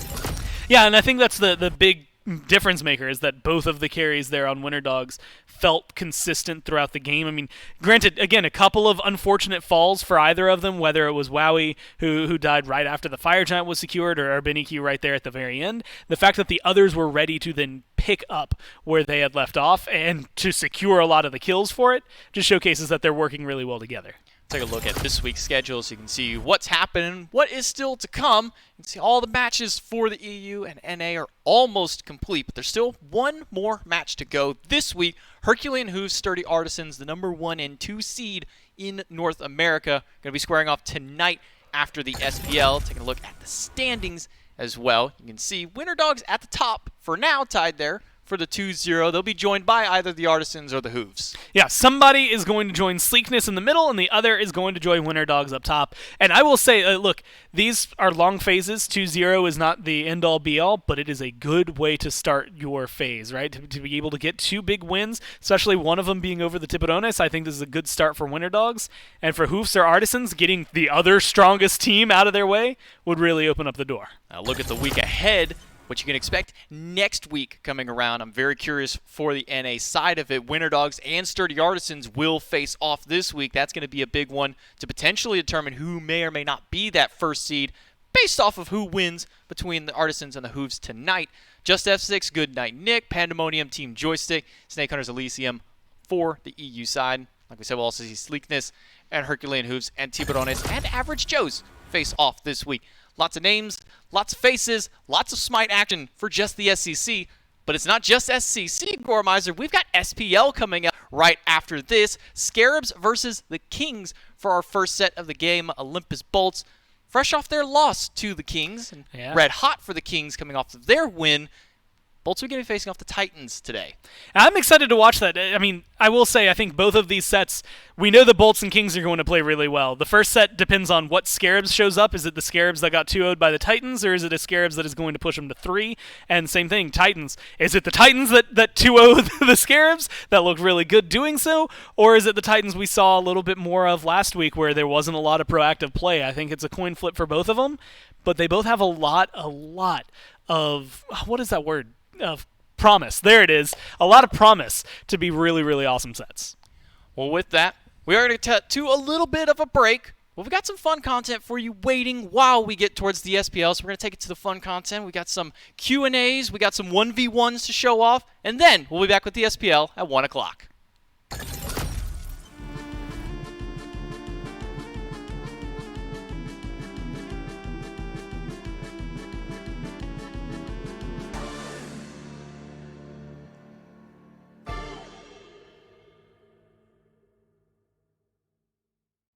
Yeah, and I think that's the big difference maker, is that both of the carries there on Winter Dogs felt consistent throughout the game. I mean, granted, again, a couple of unfortunate falls for either of them, whether it was Wowie, who died right after the Fire Giant was secured, or Benny Q right there at the very end. The fact that the others were ready to then pick up where they had left off and to secure a lot of the kills for it just showcases that they're working really well together. Take a look at this week's schedule so you can see what's happening, what is still to come. You can see all the matches for the EU and NA are almost complete, but there's still one more match to go this week. Herculean Hooves Sturdy Artisans, the number 1 and 2 seed in North America, going to be squaring off tonight after the SPL. Taking a look at the standings as well. You can see Winter Dogs at the top for now, tied there for the 2-0. They'll be joined by either the Artisans or the Hooves. Yeah, somebody is going to join Sleekness in the middle, and the other is going to join Winter Dogs up top. And I will say, look, these are long phases. 2-0 is not the end-all, be-all, but it is a good way to start your phase, right? To be able to get 2 big wins, especially one of them being over the Tiburones, I think this is a good start for Winter Dogs. And for Hoofs or Artisans, getting the other strongest team out of their way would really open up the door. Now look at the week ahead. What you can expect next week coming around. I'm very curious for the NA side of it. Winter Dogs and Sturdy Artisans will face off this week. That's going to be a big one to potentially determine who may or may not be that first seed based off of who wins between the Artisans and the Hooves tonight. Just F6, Good Night Nick, Pandemonium, Team Joystick, Snake Hunters Elysium for the EU side. Like we said, we'll also see Sleekness and Herculean Hooves and Tiburones and Average Joes face off this week. Lots of names, lots of faces, lots of smite action for just the SCC. But it's not just SCC, Goromizer. We've got SPL coming up right after this. Scarabs versus the Kings for our first set of the game. Olympus Bolts, fresh off their loss to the Kings. And red hot for the Kings coming off of their win. Bolts are going to be facing off the Titans today. I'm excited to watch that. I mean, I will say, I think both of these sets, we know the Bolts and Kings are going to play really well. The first set depends on what Scarabs shows up. Is it the Scarabs that got 2-0'd by the Titans, or is it a Scarabs that is going to push them to 3? And same thing, Titans. Is it the Titans that 2-0'd the Scarabs that looked really good doing so, or is it the Titans we saw a little bit more of last week where there wasn't a lot of proactive play? I think it's a coin flip for both of them, but they both have a lot of, what is that word? Of promise. There it is. A lot of promise to be really, really awesome sets. Well, with that, we are going to cut to a little bit of a break. Well, we got some fun content for you waiting while we get towards the SPL, so we're going to take it to the fun content. We got some Q&As, we got some 1v1s to show off, and then we'll be back with the SPL at 1 o'clock.